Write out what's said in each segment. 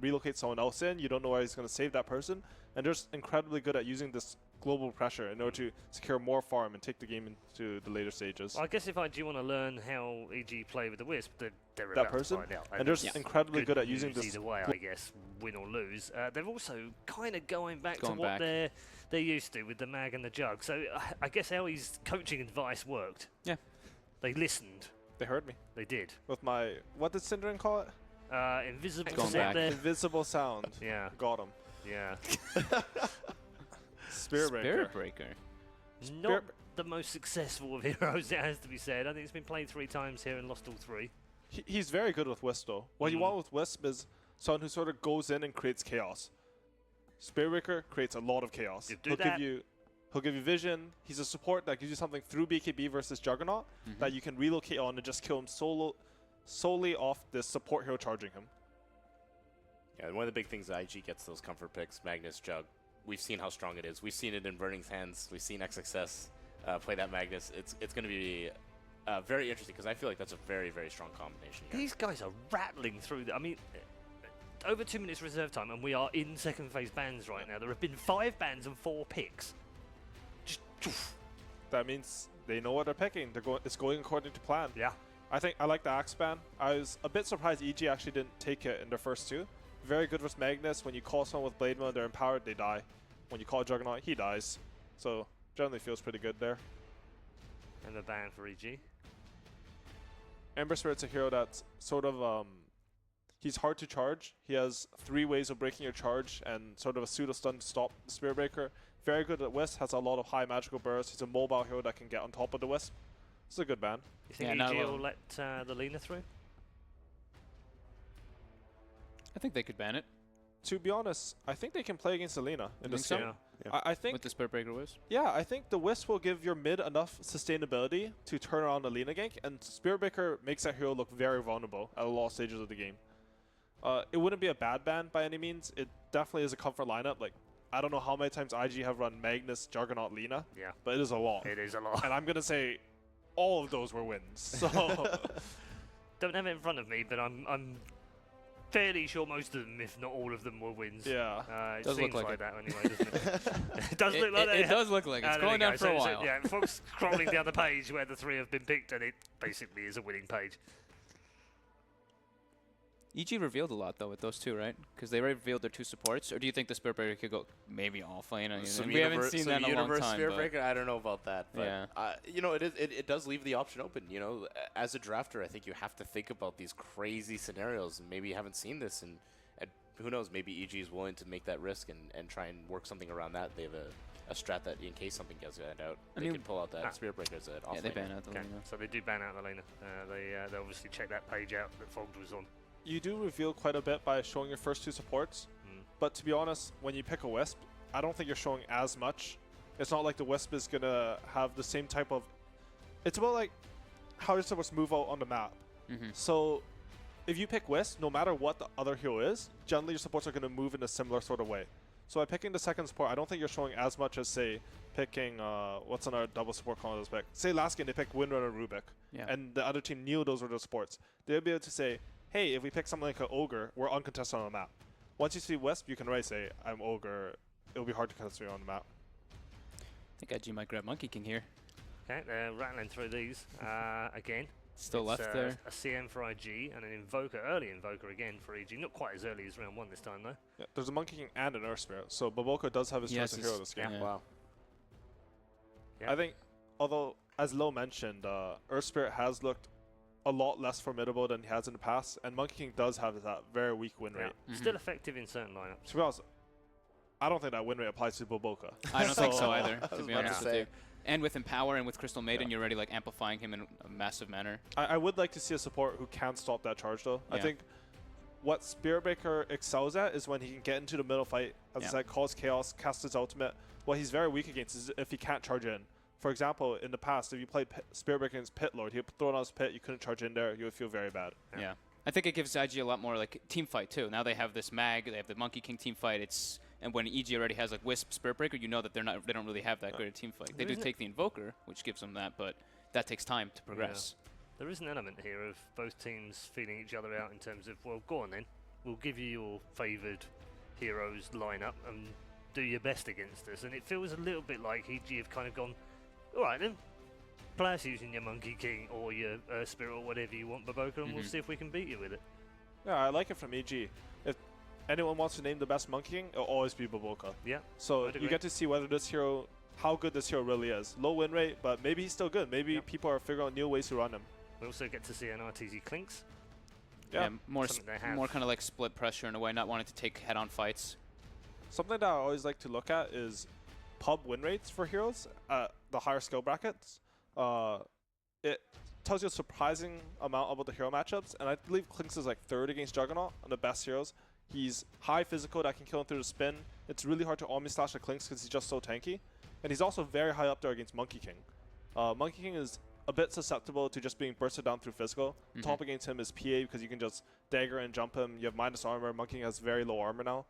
relocate someone else in. You don't know where he's going to save that person. And they're just incredibly good at using this global pressure in order to secure more farm and take the game into the later stages. Well, I guess if I do want to learn how EG play with the Wisp, they're that about person, to find out. and they're just incredibly good at using this. Either way, I guess, win or lose. They're also kind of going back to what they're used to with the mag and the jug. So I guess Ellie's coaching advice worked. Yeah, they listened. They heard me. They did. With my, what did Synderen call it? Invisible sound. Yeah. Got him. Yeah. Spirit Breaker. Not the most successful of heroes, it has to be said. I think he's been played 3 times here and lost all 3. He's very good with Wisp, though. What you want with Wisp is someone who sort of goes in and creates chaos. Spirit Breaker creates a lot of chaos. He'll give you vision. He's a support that gives you something through BKB versus Juggernaut that you can relocate on and just kill him solely off this support hero charging him. Yeah, one of the big things that IG gets those comfort picks, Magnus, Jug. We've seen how strong it is. We've seen it in Burning's hands. We've seen XXS play that Magnus. It's going to be very interesting because I feel like that's a very, very strong combination here. These guys are rattling through. I mean, over 2 minutes reserve time, and we are in second phase bans right now. There have been 5 bans and 4 picks. Just that means they know what they're picking. It's going according to plan. Yeah. I like the Axe ban. I was a bit surprised EG actually didn't take it in their first 2. Very good versus Magnus. When you call someone with Blade Mode, they're empowered, they die. When you call Juggernaut, he dies. So generally feels pretty good there. And the ban for EG. Ember Spirit's a hero that's sort of he's hard to charge. He has 3 ways of breaking your charge and sort of a pseudo stun to stop the Spirit Breaker. Very good at Wisp, has a lot of high magical bursts. He's a mobile hero that can get on top of the Wisp. It's a good ban. You think EG will let the Lina through? I think they could ban it. To be honest, I think they can play against Selena in this game. Yeah. I think with the Spirit Breaker Wisp? Yeah, I think the Wisp will give your mid enough sustainability to turn around the Lina gank, and Spirit Breaker makes that hero look very vulnerable at a lot of stages of the game. It wouldn't be a bad ban by any means. It definitely is a comfort lineup. Like, I don't know how many times IG have run Magnus, Juggernaut, Lina. Yeah. But it is a lot. It is a lot. And I'm going to say all of those were wins. So don't have it in front of me, but I'm fairly sure most of them, if not all of them, were wins. Yeah. It seems like that anyway, doesn't it? It does look like that. It does look like it. It's going down for a while. So, yeah, folks scrolling down the page where the 3 have been picked, and it basically is a winning page. EG revealed a lot, though, with those 2, right? Because they revealed their 2 supports. Or do you think the Spirit Breaker could go maybe offlane? We haven't seen that in a long time. Spirit Breaker, I don't know about that. But, yeah. You know, it does leave the option open. You know, as a drafter, I think you have to think about these crazy scenarios. And maybe you haven't seen this, and who knows, maybe EG is willing to make that risk and try and work something around that. They have a strat that in case something gets banned out, they can pull out that Spirit Breaker as an offlane. Yeah, they ban out the Lina. So they do ban out the Lina. They obviously check that page out that Fogged was on. You do reveal quite a bit by showing your first 2 supports, but to be honest, when you pick a Wisp, I don't think you're showing as much. It's not like the Wisp is going to have the same type of... It's about like how you're supposed to move out on the map. So if you pick Wisp, no matter what the other hero is, generally your supports are going to move in a similar sort of way. So by picking the second support, I don't think you're showing as much as, say, picking... what's another double support combo this pick? Say last game they picked Windrunner Rubik, and the other team knew those were the supports. They'll be able to say, hey, if we pick something like an Ogre, we're uncontested on the map. Once you see Wisp, you can already say, I'm Ogre. It'll be hard to contest me on the map. I think IG might grab Monkey King here. Okay, they're rattling through these again. Still left there. A CM for IG and an Invoker, early Invoker again for EG. Not quite as early as round 1 this time, though. Yeah, there's a Monkey King and an Earth Spirit, so Baboko does have his choice of hero this game. Yeah. Wow. Yeah. I think, although, as Lo mentioned, Earth Spirit has looked a lot less formidable than he has in the past, and Monkey King does have that very weak win rate. Still effective in certain lineups. To be honest, I don't think that win rate applies to Boboka. I don't think so either, to be honest with say. you. And with Empower and with Crystal Maiden, you're already like amplifying him in a massive manner. I would like to see a support who can stop that charge, though. I think what Spirit Breaker excels at is when he can get into the middle fight, as I said, cause chaos, cast his ultimate. What he's very weak against is if he can't charge in. For example, in the past, if you played Spirit Breaker against Pit Lord, he would throw it on his pit, you couldn't charge in there, you would feel very bad. Yeah. I think it gives IG a lot more like team fight too. Now they have this mag, they have the Monkey King team fight. And when EG already has like Wisp, Spirit Breaker, you know that they don't really have that great a team fight. They do take the Invoker, which gives them that, but that takes time to progress. There is an element here of both teams feeling each other out in terms of, well, go on then. we'll give you your favoured heroes lineup and do your best against us. And it feels a little bit like EG have kind of gone, all right then, play us using your Monkey King or your Spirit or whatever you want, Baboka, and we'll see if we can beat you with it. Yeah, I like it from EG. If anyone wants to name the best Monkey King, it'll always be Baboka. Yeah. So you get to see whether this hero, how good this hero really is. Low win rate, but maybe he's still good. Maybe people are figuring out new ways to run him. We also get to see an RTZ Clinks. Yeah, more kind of like split pressure in a way, not wanting to take head-on fights. Something that I always like to look at is pub win rates for heroes at the higher skill brackets. It tells you a surprising amount about the hero matchups, and I believe Clinks is like 3rd against Juggernaut on the best heroes. He's high physical that can kill him through the spin. It's really hard to Omni Slash a Clinks because he's just so tanky. And he's also very high up there against Monkey King. Monkey King is a bit susceptible to just being bursted down through physical. Top against him is PA because you can just dagger and jump him. You have minus armor. Monkey King has very low armor now.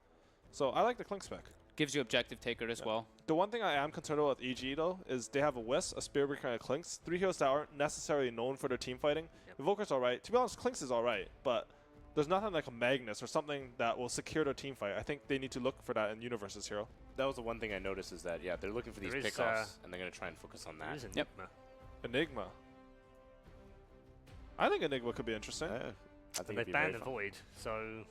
So I like the Clinks spec. Gives you objective taker as well. The one thing I am concerned about with EG though is they have a Wisp, a Spearbreaker, and a Clinks. 3 heroes that aren't necessarily known for their team fighting. Invoker's alright. To be honest, Clinks is alright, but there's nothing like a Magnus or something that will secure their team fight. I think they need to look for that in Universe's hero. That was the one thing I noticed is that, yeah, they're looking for these pickoffs, and they're going to try and focus on that. Enigma. I think Enigma could be interesting. I think they banned the Void, so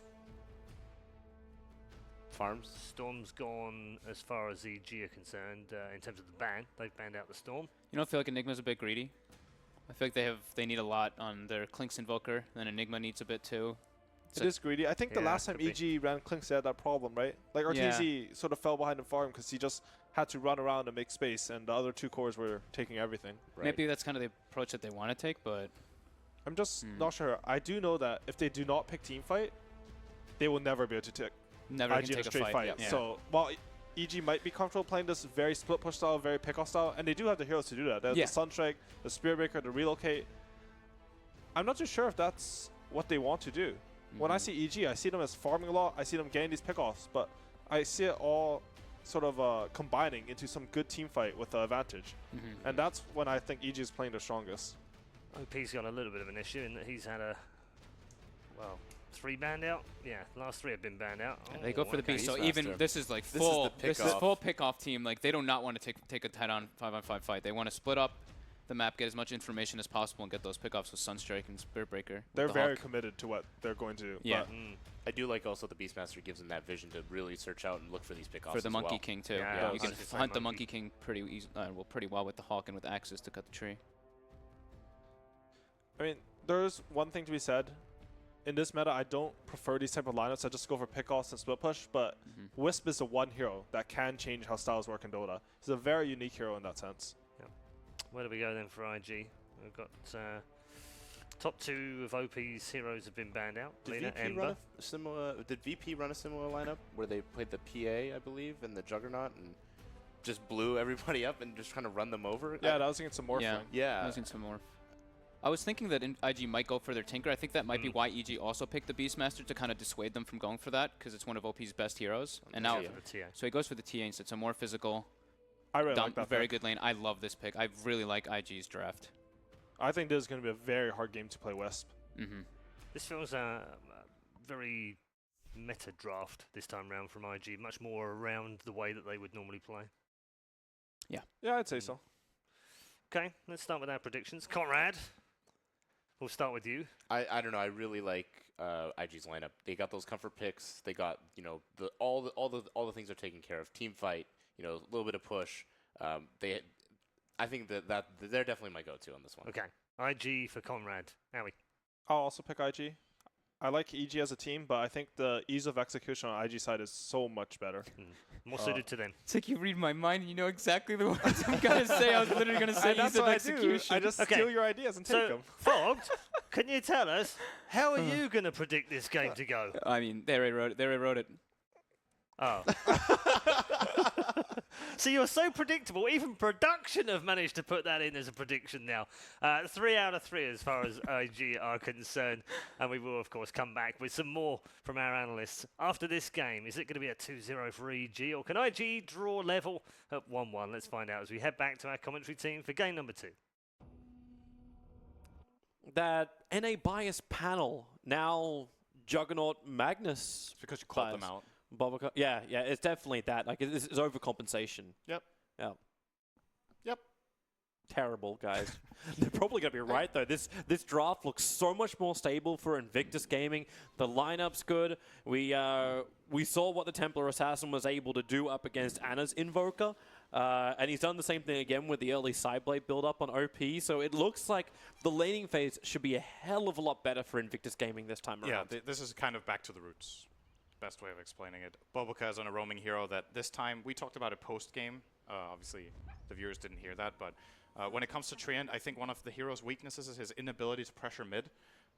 farms. Storm's gone as far as EG are concerned in terms of the ban. They've banned out the Storm. You don't feel like Enigma's a bit greedy? I feel like they need a lot on their Clinks Invoker, then Enigma needs a bit too. It is greedy. I think the last time EG ran Clinks, they had that problem, right? Like RTZ sort of fell behind in farm because he just had to run around and make space, and the other 2 cores were taking everything. Right. Maybe that's kind of the approach that they want to take, but I'm just not sure. I do know that if they do not pick team fight, they will never be able to take IG in a straight fight. Yeah. So while EG might be comfortable playing this very split push style, very pickoff style, and they do have the heroes to do that. They have the Sunstrike, the Spearbreaker, the Relocate. I'm not too sure if that's what they want to do. When I see EG, I see them as farming a lot. I see them getting these pickoffs, but I see it all sort of combining into some good team fight with the advantage. And that's when I think EG is playing the strongest. OP's got a little bit of an issue in that he's had 3 banned out. Yeah, the last 3 have been banned out. They go for the beast. So even this is like full pickoff team. Like they do not want to take a head-on 5-on-5 fight. They want to split up the map, get as much information as possible, and get those pickoffs with Sunstrike and Spearbreaker. They're very committed to what they're going to do. Yeah. I do like also the Beastmaster gives them that vision to really search out and look for these pickoffs. For the Monkey King too. Yeah, you can hunt the Monkey King pretty well with the Hawk and with axes to cut the tree. I mean, there's one thing to be said. In this meta, I don't prefer these type of lineups. I just go for pickoffs and split push, but Wisp is the one hero that can change how styles work in Dota. He's a very unique hero in that sense. Where do we go then for IG? We've got top 2 of OP's heroes have been banned out. Did VP run a similar lineup where they played the PA, I believe, and the Juggernaut and just blew everybody up and just trying to run them over? Yeah, that was against some Morph. Yeah, that was against some Morph. I was thinking that IG might go for their Tinker. I think that might be why EG also picked the Beastmaster to kind of dissuade them from going for that, because it's one of OP's best heroes. And now, so he goes for the TA instead. So more physical. I really like that very good lane. I love this pick. I really like IG's draft. I think this is going to be a very hard game to play Wisp. This feels a very meta draft this time round from IG. Much more around the way that they would normally play. Yeah, I'd say so. Okay, let's start with our predictions. Conrad, we'll start with you. I don't know. I really like IG's lineup. They got those comfort picks. They got all the things are taken care of. Team fight. A little bit of push. I think that they're definitely my go-to on this one. Okay, IG for Conrad. Howie. I'll also pick IG. I like EG as a team, but I think the ease of execution on IG side is so much better. More suited to them. It's like you read my mind and you know exactly the words I'm going to say. I was literally going to say ease of execution. I just steal your ideas and take them. Fogged, can you tell us, how are you going to predict this game to go? I mean, they already wrote it. Oh. So you're so predictable. Even production have managed to put that in as a prediction now. 3 out of 3 as far as IG are concerned. And we will, of course, come back with some more from our analysts after this game. Is it going to be a 2-0 for EG, or can IG draw level at 1-1? Let's find out as we head back to our commentary team for game number 2. That NA bias panel now Juggernaut Magnus. It's because you called players. them out. Bobica. Yeah, it's definitely that. Like, it's overcompensation. Yep. Yeah. Yep. Terrible, guys. They're probably going to be right, though. This draft looks so much more stable for Invictus Gaming. The lineup's good. We saw what the Templar Assassin was able to do up against Anna's Invoker. And he's done the same thing again with the early Sideblade build-up on OP. So it looks like the laning phase should be a hell of a lot better for Invictus Gaming this time around. Yeah, this is kind of back to the roots. Best way of explaining it. Bobica is on a roaming hero that this time, we talked about it post-game. Obviously, the viewers didn't hear that, but when it comes to Treant, I think one of the hero's weaknesses is his inability to pressure mid.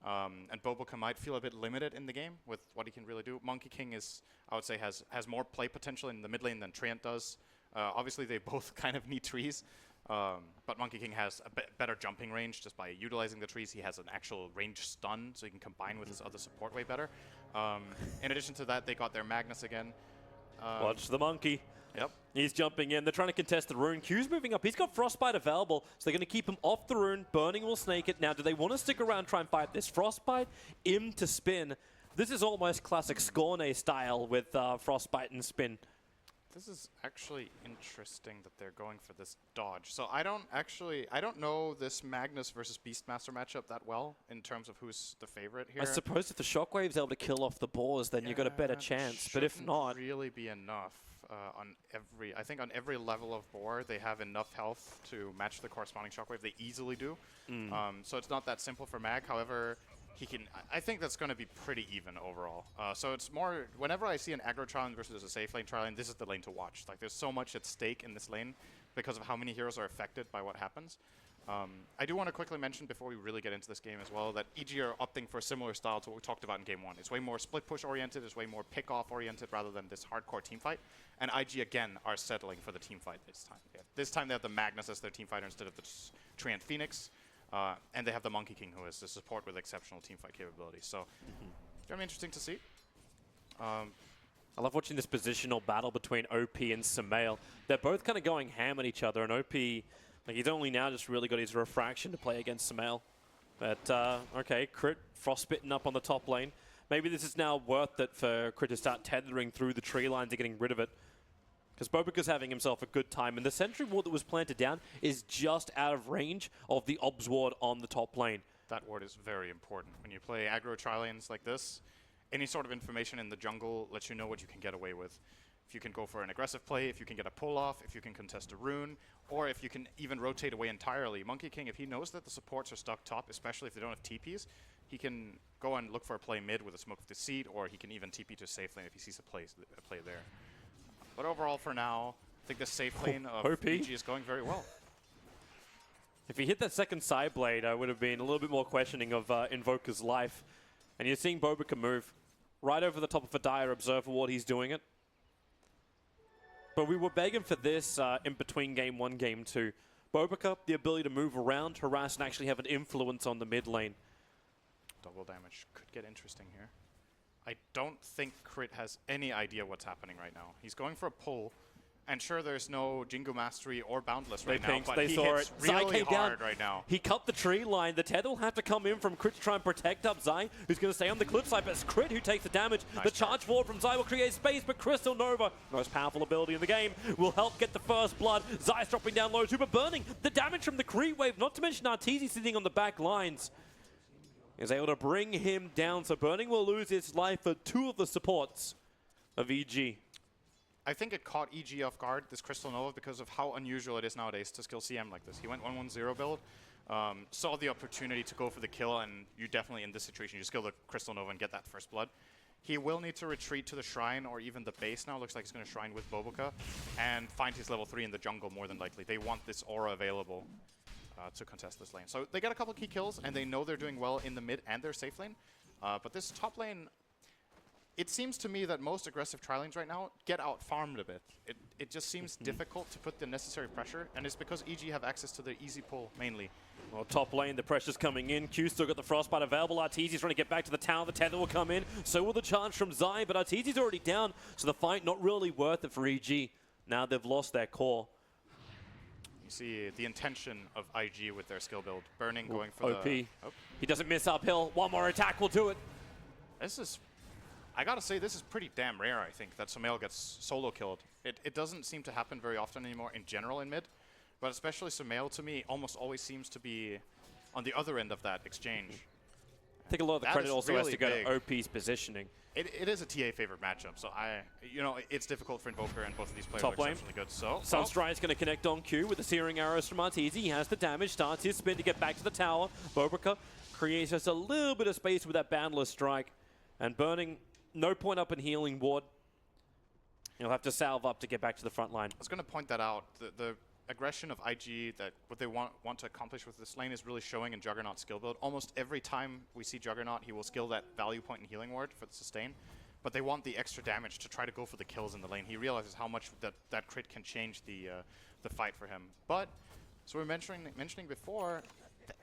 And Bobica might feel a bit limited in the game with what he can really do. Monkey King is, I would say, has more play potential in the mid lane than Treant does. Obviously, they both kind of need trees, but Monkey King has a better jumping range just by utilizing the trees. He has an actual range stun, so he can combine with his other support way better. In addition to that, they got their Magnus again. Watch the monkey. Yep. He's jumping in. They're trying to contest the rune. Q's moving up. He's got Frostbite available, so they're going to keep him off the rune. Burning will snake it. Now, do they want to stick around and try and fight this? Frostbite, Im to spin. This is almost classic Scorne style with Frostbite and spin. This is actually interesting that they're going for this dodge. So I don't know this Magnus versus Beastmaster matchup that well in terms of who's the favorite here. I suppose if the Shockwave's able to kill off the boars, then you've got a better chance. But if not, really be enough. I think on every level of boar, they have enough health to match the corresponding Shockwave. They easily do. So it's not that simple for Mag. However, he can. I think that's going to be pretty even overall. So it's more, whenever I see an aggro trial lane versus a safe lane trial lane, this is the lane to watch. Like, there's so much at stake in this lane because of how many heroes are affected by what happens. I do want to quickly mention before we really get into this game as well that EG are opting for a similar style to what we talked about in Game 1. It's way more split push oriented, it's way more pick off oriented rather than this hardcore team fight. And IG again are settling for the team fight this time. This time they have the Magnus as their team fighter instead of the Treant Phoenix. And they have the Monkey King, who is the support with exceptional team fight capabilities. So it's going to be interesting to see. I love watching this positional battle between OP and Samael. They're both kind of going ham at each other, and OP, like, he's only now just really got his refraction to play against Samael. But, okay, Crit frostbitten up on the top lane. Maybe this is now worth it for Crit to start tethering through the tree lines and getting rid of it. Because Bobica's having himself a good time, and the sentry ward that was planted down is just out of range of the obs ward on the top lane. That ward is very important. When you play aggro tri-lanes like this, any sort of information in the jungle lets you know what you can get away with. If you can go for an aggressive play, if you can get a pull-off, if you can contest a rune, or if you can even rotate away entirely. Monkey King, if he knows that the supports are stuck top, especially if they don't have TPs, he can go and look for a play mid with a Smoke of Deceit, or he can even TP to a safe lane if he sees a play there. But overall, for now, I think the safe lane of EG is going very well. If he hit that second side blade, I would have been a little bit more questioning of Invoker's life. And you're seeing Bobica move right over the top of a dire Observer ward. He's doing it. But we were begging for this in between Game 1, Game 2. Bobica, the ability to move around, harass, and actually have an influence on the mid lane. Double damage could get interesting here. I don't think Crit has any idea what's happening right now. He's going for a pull, and sure, there's no Jingu Mastery or Boundless right now, but he hits really hard right now. He cut the tree line. The tether will have to come in from Crit to try and protect up Zai, who's going to stay on the cliff side, but it's Crit who takes the damage. The charge forward from Zai will create space, but Crystal Nova, most powerful ability in the game, will help get the first blood. Zai's dropping down low, super burning. The damage from the creep wave, not to mention Arteezy sitting on the back lines, is able to bring him down. So Burning will lose its life for two of the supports of EG. I think it caught EG off guard, this Crystal Nova, because of how unusual it is nowadays to skill CM like this. He went 1-1-0 build, saw the opportunity to go for the kill, and you definitely, in this situation, you skill the Crystal Nova and get that first blood. He will need to retreat to the shrine or even the base now. Looks like he's going to shrine with Bobica and find his level 3 in the jungle more than likely. They want this aura available to contest this lane. So they get a couple key kills, and they know they're doing well in the mid and their safe lane. But this top lane, it seems to me that most aggressive tri-lanes right now get out-farmed a bit. It just seems difficult to put the necessary pressure, and it's because EG have access to the easy pull, mainly. Well, top lane, the pressure's coming in. Q still got the Frostbite available. Arteezy's trying to get back to the tower. The tether will come in. So will the charge from Zai, but Arteezy's already down, so the fight not really worth it for EG. Now they've lost their core. You see the intention of IG with their skill build. Burning going for OP. the... He doesn't miss uphill. One more attack will do it. This is, I gotta say, this is pretty damn rare, I think, that Sumail gets solo killed. It doesn't seem to happen very often anymore in general in mid, but especially Sumail, to me, almost always seems to be on the other end of that exchange. I think a lot of the That credit is also has really to go big. to OP's positioning. It is a TA favorite matchup, so it's difficult for Invoker, and both of these players Top are lane. exceptionally good. So Sunstride's going to connect on Q with the Searing Arrows from Arteezy. He has the damage, starts his spin to get back to the tower. Bobrica creates just a little bit of space with that Boundless Strike. And Burning, no point up in healing ward. He'll have to salve up to get back to the front line. I was going to point that out. The aggression of IG, that what they want to accomplish with this lane is really showing in Juggernaut's skill build. Almost every time we see Juggernaut, he will skill that value point in healing ward for the sustain. But they want the extra damage to try to go for the kills in the lane. He realizes how much that crit can change the fight for him. But, so we were mentioning before,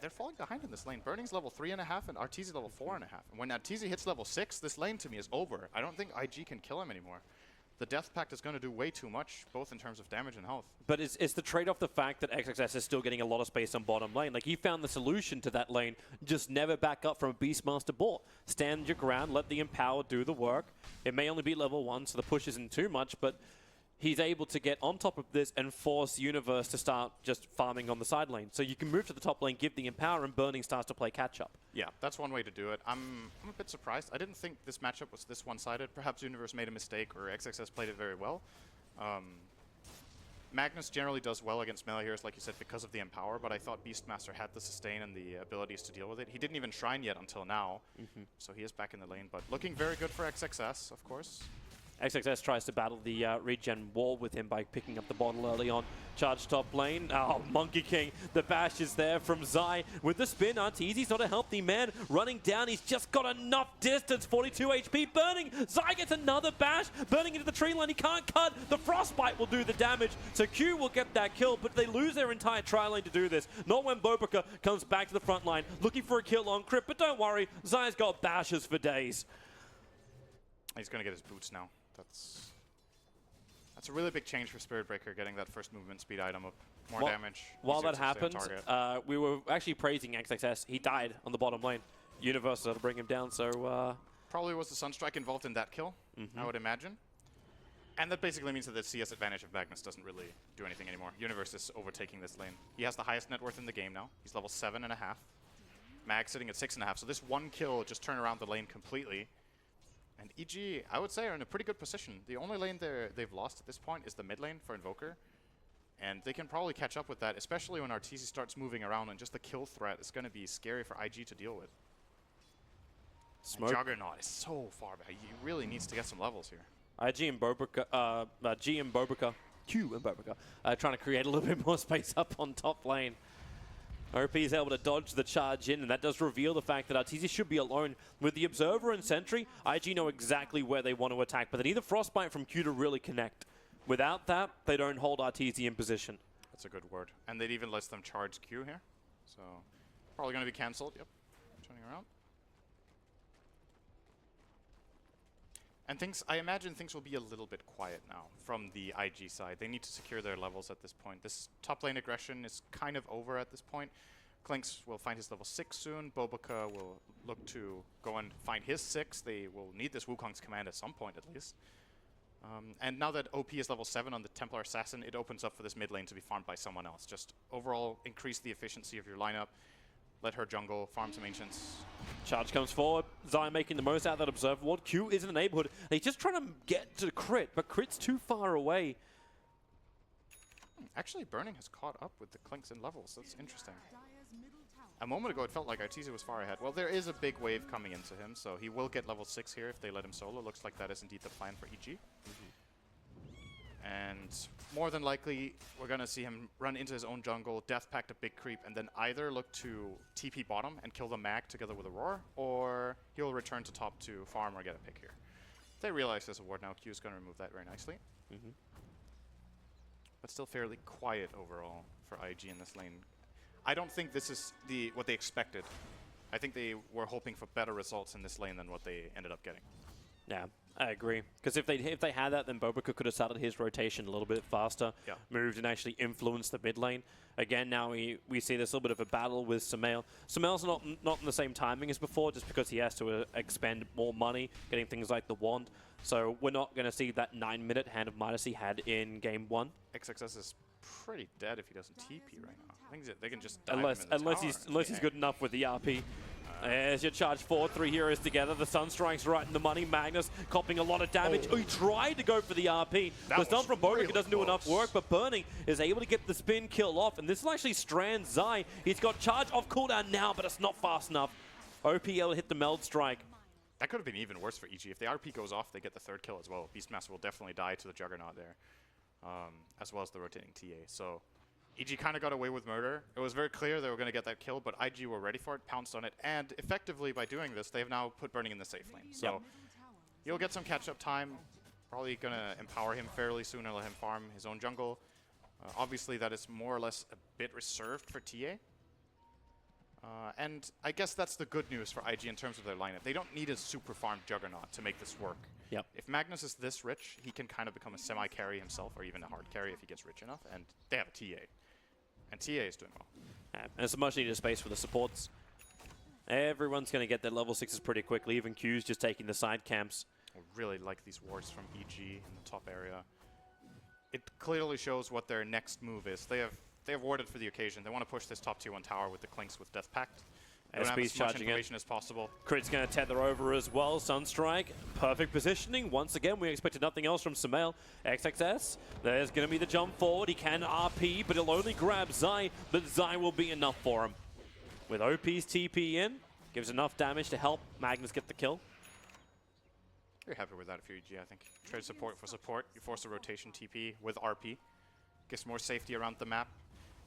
they're falling behind in this lane. Burning's level 3.5 and Arteezy level 4.5. And when Arteezy hits level 6, this lane to me is over. I don't think IG can kill him anymore. The Death Pact is going to do way too much, both in terms of damage and health. But it's the trade-off the fact that XXS is still getting a lot of space on bottom lane. Like, he found the solution to that lane, just never back up from a Beastmaster bot. Stand your ground, let the Empower do the work. It may only be level 1, so the push isn't too much, but he's able to get on top of this and force Universe to start just farming on the side lane. So you can move to the top lane, give the Empower, and Burning starts to play catch-up. Yeah, that's one way to do it. I'm a bit surprised. I didn't think this matchup was this one-sided. Perhaps Universe made a mistake, or XXS played it very well. Magnus generally does well against melee heroes, like you said, because of the Empower, but I thought Beastmaster had the sustain and the abilities to deal with it. He didn't even Shrine yet until now, so he is back in the lane, but looking very good for XXS, of course. XXS tries to battle the regen wall with him by picking up the bottle early on. Charge top lane. Oh, Monkey King. The bash is there from Zai with the spin. Arteezy's not a healthy man. Running down. He's just got enough distance. 42 HP. Burning. Zai gets another bash. Burning into the tree line. He can't cut. The Frostbite will do the damage. So Q will get that kill, but they lose their entire tri lane to do this. Not when Bobrica comes back to the front line looking for a kill on Crypt. But don't worry. Zai's got bashes for days. He's going to get his boots now. That's a really big change for Spirit Breaker, getting that first movement speed item up. More damage. While easier that to stay on happens, target. we were actually praising XXS. He died on the bottom lane. Universe had to bring him down, so... Probably was the Sunstrike involved in that kill, I would imagine. And that basically means that the CS advantage of Magnus doesn't really do anything anymore. Universe is overtaking this lane. He has the highest net worth in the game now. He's level 7.5. Mag sitting at 6.5, so this one kill just turned around the lane completely. And EG, I would say, are in a pretty good position. The only lane they've lost at this point is the mid lane for Invoker. And they can probably catch up with that, especially when Arteezy starts moving around, and just the kill threat is going to be scary for IG to deal with. And Juggernaut is so far back. He really needs to get some levels here. Q and Bobrica, trying to create a little bit more space up on top lane. OP is able to dodge the charge in, and that does reveal the fact that Arteezy should be alone. With the Observer and Sentry, IG know exactly where they want to attack, but they need the Frostbite from Q to really connect. Without that, they don't hold Arteezy in position. That's a good word. And they'd even let them charge Q here. So, probably going to be cancelled. Yep. Turning around. And I imagine things will be a little bit quiet now from the IG side. They need to secure their levels at this point. This top lane aggression is kind of over at this point. Clinks will find his level 6 soon. Bobrica will look to go and find his 6. They will need this Wukong's command at some point at least. And now that OP is level 7 on the Templar Assassin, it opens up for this mid lane to be farmed by someone else. Just overall increase the efficiency of your lineup. Let her jungle, farm some Ancients. Charge comes forward. Zai making the most out of that Observer ward. Q is in the neighborhood. And he's just trying to get to the crit, but crit's too far away. Actually, Burning has caught up with the Clinks in levels. That's interesting. A moment ago, it felt like Arteezy was far ahead. Well, there is a big wave coming into him, so he will get level 6 here if they let him solo. Looks like that is indeed the plan for EG. And more than likely, we're going to see him run into his own jungle, Death Pact a big creep, and then either look to TP bottom and kill the Mag together with Aurora, or he'll return to top to farm or get a pick here. They realize there's a ward now. Q is going to remove that very nicely. But still fairly quiet overall for IG in this lane. I don't think this is what they expected. I think they were hoping for better results in this lane than what they ended up getting. Yeah, I agree. Because if they had that, then Bobica could have started his rotation a little bit faster, moved and actually influenced the mid lane. Again, now we see this little bit of a battle with Sumail. Sumail's not in the same timing as before, just because he has to expend more money, getting things like the wand. So we're not going to see that 9-minute Hand of Midas he had in Game 1. XXS is pretty dead if he doesn't TP right now. I think they can just dive him in the unless he's good enough with the RP. There's your charge forward, 3 heroes together. The Sunstrike's right in the money. Magnus copping a lot of damage. Oh, he tried to go for the RP. The stun from Bobica really doesn't do enough work, but Burning is able to get the spin kill off, and this will actually strand Zai. He's got charge off cooldown now, but it's not fast enough. OPL hit the Meld Strike. That could have been even worse for EG. If the RP goes off, they get the 3rd kill as well. Beastmaster will definitely die to the Juggernaut there, as well as the rotating TA. So EG kind of got away with murder. It was very clear they were going to get that kill, but IG were ready for it, pounced on it, and effectively by doing this, they have now put Burning in the safe lane. So you'll get some catch-up time. Probably going to empower him fairly soon and let him farm his own jungle. Obviously, that is more or less a bit reserved for TA. And I guess that's the good news for IG in terms of their lineup. They don't need a super farmed Juggernaut to make this work. Yep. If Magnus is this rich, he can kind of become a semi-carry himself, or even a hard carry if he gets rich enough, and they have a TA. And TA is doing well. And it's a much needed space for the supports. Everyone's going to get their level 6s pretty quickly. Even Q's just taking the side camps. I really like these wards from EG in the top area. It clearly shows what their next move is. They have warded for the occasion. They want to push this top tier 1 tower with the Clinks with Death Pact. They have as much information as possible. Crit's going to tether over as well. Sunstrike, perfect positioning. Once again, we expected nothing else from Sumail. XXS, there's going to be the jump forward. He can RP, but he'll only grab Zai, but Zai will be enough for him. With OP's TP in, gives enough damage to help Magnus get the kill. You're happy with that if you're EG, I think. Trade support for support. You force a rotation TP with RP. Gives more safety around the map.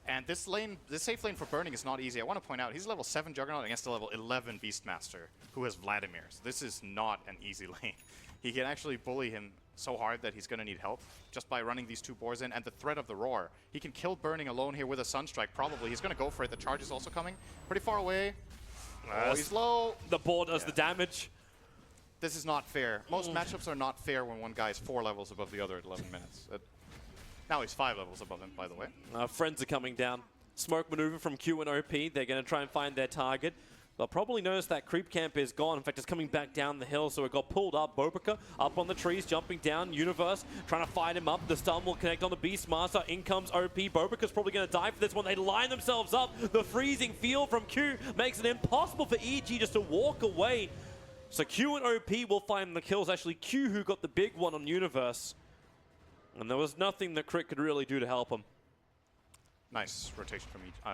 And this lane, this safe lane for Burning is not easy. I want to point out, he's level 7 Juggernaut against a level 11 Beastmaster, who has Vladimir. So this is not an easy lane. He can actually bully him so hard that he's going to need help just by running these 2 boars in, and the threat of the Roar. He can kill Burning alone here with a Sunstrike, probably. He's going to go for it. The charge is also coming. Pretty far away. Oh, he's low. The boar does the damage. This is not fair. Most matchups are not fair when one guy is 4 levels above the other at 11 minutes. Now he's 5 levels above him, by the way. Friends are coming down. Smoke maneuver from Q and OP. They're going to try and find their target. They'll probably notice that creep camp is gone. In fact, it's coming back down the hill, so it got pulled up. Bobica up on the trees, jumping down. Universe trying to fight him up. The stun will connect on the Beastmaster. In comes OP. Bobica's probably going to die for this one. They line themselves up. The freezing field from Q makes it impossible for EG just to walk away. So Q and OP will find the kills. Actually, Q who got the big one on Universe. And there was nothing that Crit could really do to help him. Nice rotation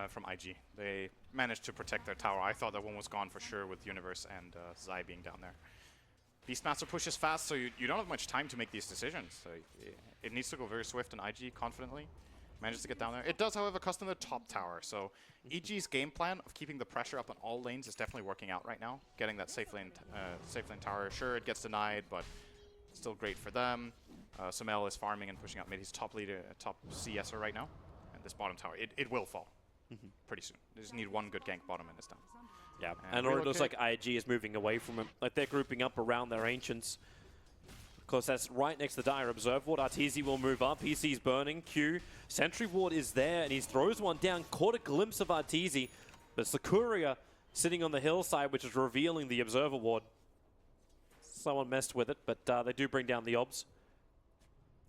from IG. They managed to protect their tower. I thought that one was gone for sure with Universe and Zai being down there. Beastmaster pushes fast, so you don't have much time to make these decisions. So it needs to go very swift, and IG confidently manages to get down there. It does, however, custom the top tower. So EG's game plan of keeping the pressure up on all lanes is definitely working out right now. Getting that safe lane tower. Sure, it gets denied, but still great for them. Sumail is farming and pushing out mid. He's top leader, top CSer right now. And this bottom tower, it will fall pretty soon. They just need one good gank bottom and it's done. Yeah, and it looks like IG is moving away from him. Like they're grouping up around their Ancients. Of course, that's right next to the Dire Observe Ward. Arteezy will move up. He sees Burning. Q. Sentry Ward is there and he throws one down. Caught a glimpse of Arteezy. But it's the Courier sitting on the hillside, which is revealing the Observer Ward. Someone messed with it, but they do bring down the Obs.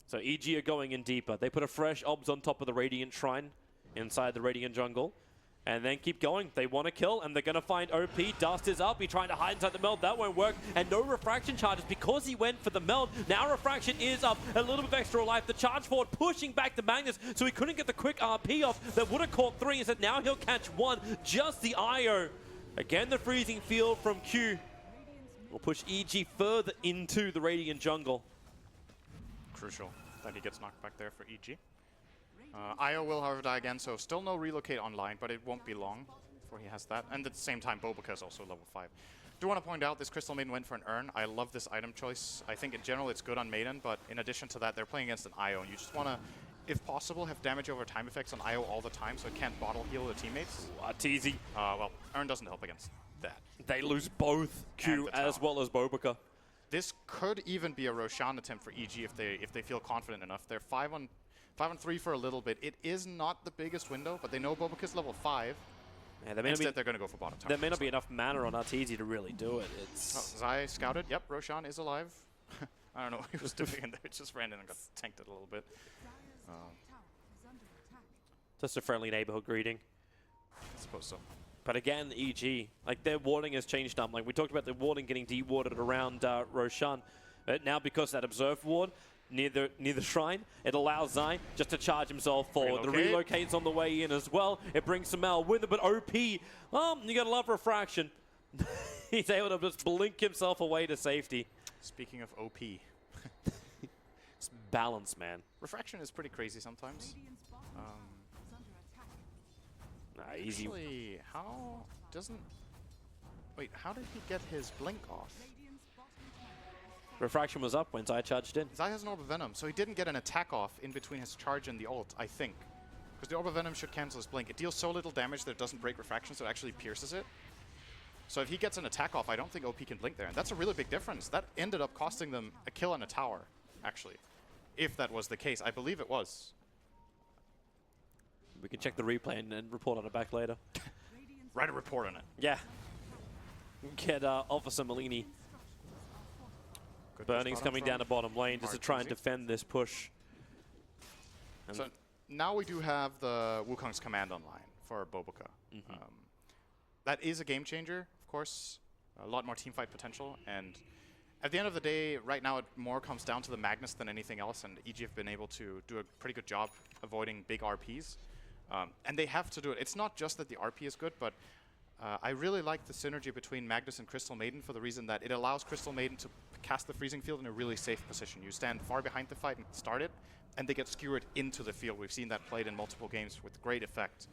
So EG are going in deeper. They put a fresh Obs on top of the Radiant Shrine inside the Radiant Jungle. And then keep going. They want to kill, and they're going to find OP. Dust is up. He's trying to hide inside the meld. That won't work. And no refraction charges because he went for the meld. Now refraction is up. A little bit of extra life. The charge forward pushing back the Magnus, so he couldn't get the quick RP off. That would have caught 3. Instead, now he'll catch 1. Just the IO. Again, the freezing field from Q will push EG further into the Radiant Jungle. Crucial that he gets knocked back there for EG. IO will, however, die again, so still no relocate online, but it won't be long before he has that. And at the same time, Bobica is also level 5. Do want to point out, this Crystal Maiden went for an Urn. I love this item choice. I think in general it's good on Maiden, but in addition to that, they're playing against an IO, and you just want to, if possible, have damage over time effects on IO all the time, so it can't bottle heal the teammates. Arteezy. Well, Urn doesn't help against that. They lose both Q as well as Bobica. this could even be a Roshan attempt for EG if they feel confident enough. They're 5 on 3 for a little bit. It is not the biggest window, but they know Boboka's level 5. Yeah, Instead, they're going to go for bottom tower. There may not be enough mana on Arteezy to really do it. It's Zai scouted. Yep, Roshan is alive. I don't know what he was doing in there. It just ran in and got tanked it a little bit. just a friendly neighborhood greeting. I suppose so. But again, EG, like their warding has changed up. Like we talked about the warding getting dewarded around Roshan. But now because that observe ward near the shrine, it allows Zai just to charge himself forward. The relocate's on the way in as well. It brings Samel with it, but OP, you gotta love refraction. He's able to just blink himself away to safety. Speaking of OP. It's balance, man. Refraction is pretty crazy sometimes. Easy. Actually, how doesn't... Wait, how did he get his blink off? Refraction was up when Zai charged in. Zai has an Orb of Venom, so he didn't get an attack off in between his charge and the ult, I think. Because the Orb of Venom should cancel his blink. It deals so little damage that it doesn't break Refraction, so it actually pierces it. So if he gets an attack off, I don't think OP can blink there. And that's a really big difference. That ended up costing them a kill on a tower, actually. If that was the case. I believe it was. We can check the replay and report on it back later. Write a report on it. Yeah. Get Officer Malini. Good Burning's bottom coming down to bottom lane just to try and Marquise. defend this push. And So now we do have the Wukong's command online for Boboka. That is a game changer, of course. A lot more teamfight potential. And at the end of the day, right now it more comes down to the Magnus than anything else. And EG have been able to do a pretty good job avoiding big RPs. And they have to do it. It's not just that the RP is good, but I really like the synergy between Magnus and Crystal Maiden for the reason that it allows Crystal Maiden to cast the freezing field in a really safe position. You stand far behind the fight and start it, and they get skewered into the field. We've seen that played in multiple games with great effect.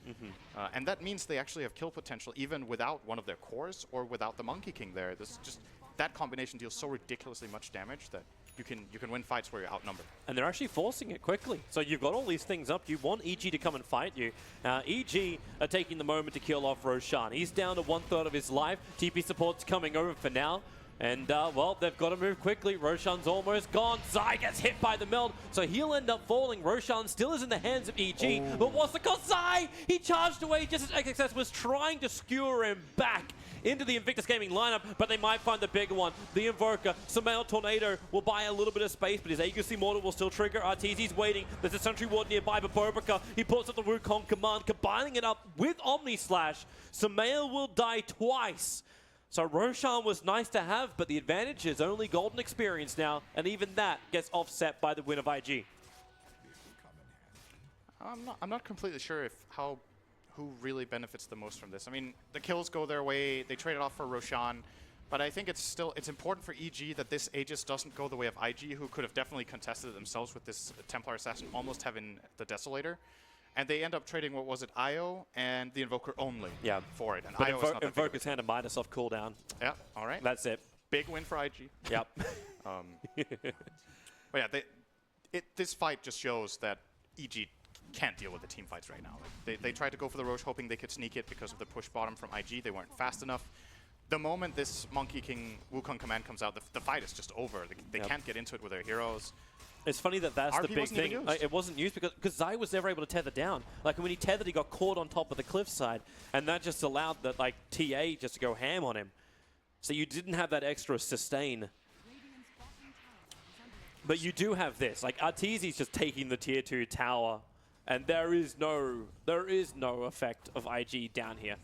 And that means they actually have kill potential even without one of their cores or without the Monkey King there. This just that combination deals so ridiculously much damage that you can win fights where you're outnumbered. And they're actually forcing it quickly. So you've got all these things up. You want EG to come and fight you. EG are taking the moment to kill off Roshan. He's down to 1/3 of his life. TP support's coming over for now. And, well, they've got to move quickly. Roshan's almost gone. Zai gets hit by the meld, so he'll end up falling. Roshan still is in the hands of EG. But what's the cause? Zai! He charged away just as XXS was trying to skewer him back into the Invictus Gaming lineup, but they might find the bigger one. The Invoker, Samel Tornado will buy a little bit of space, but his Aegis Immortal will still trigger. Arteezy's waiting. There's a Sentry Ward nearby, but Boboka, he puts up the Wukong command, combining it up with Omni Slash. Samel will die twice. So Roshan was nice to have, but the advantage is only golden experience now, and even that gets offset by the win of IG. I'm not completely sure who really benefits the most from this. I mean, the kills go their way. They trade it off for Roshan. But I think it's important for EG that this Aegis doesn't go the way of IG, who could have definitely contested it themselves with this Templar Assassin almost having the Desolator. And they end up trading, what was it, Io and the Invoker only for it. And But Io is not that Invoker's hand and Midas off cooldown. Yeah, all right. That's it. Big win for IG. Yep. But yeah, this fight just shows that EG can't deal with the team fights right now. Like, they tried to go for the Roche hoping they could sneak it because of the push bottom from IG. They weren't fast enough. The moment this Monkey King Wukong command comes out, the fight is just over. They can't get into it with their heroes. It's funny that that's RP the big wasn't even thing. used. It wasn't used because Zai was never able to tether down. Like when he tethered, he got caught on top of the cliffside, and that just allowed that like TA just to go ham on him. So you didn't have that extra sustain. But you do have this. Like Arteezy's just taking the tier 2 tower, and there is no effect of IG down here.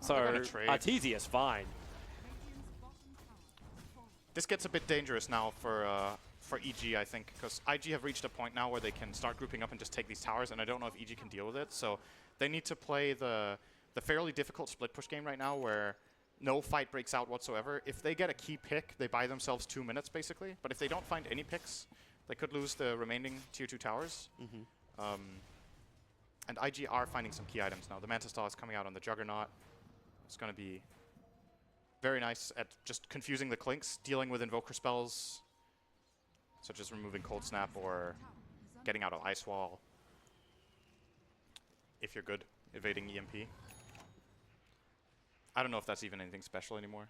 So Arteezy is fine. This gets a bit dangerous now for EG, I think, because IG have reached a point now where they can start grouping up and just take these towers, and I don't know if EG can deal with it. So they need to play the fairly difficult split push game right now where no fight breaks out whatsoever. If they get a key pick, they buy themselves 2 minutes, basically. But if they don't find any picks, they could lose the remaining tier 2 towers. And IG are finding some key items now. The Manta Star is coming out on the Juggernaut. It's going to be very nice at just confusing the Clinks, dealing with Invoker spells, such as removing Cold Snap or getting out of Ice Wall. If you're good, evading EMP. I don't know if that's even anything special anymore.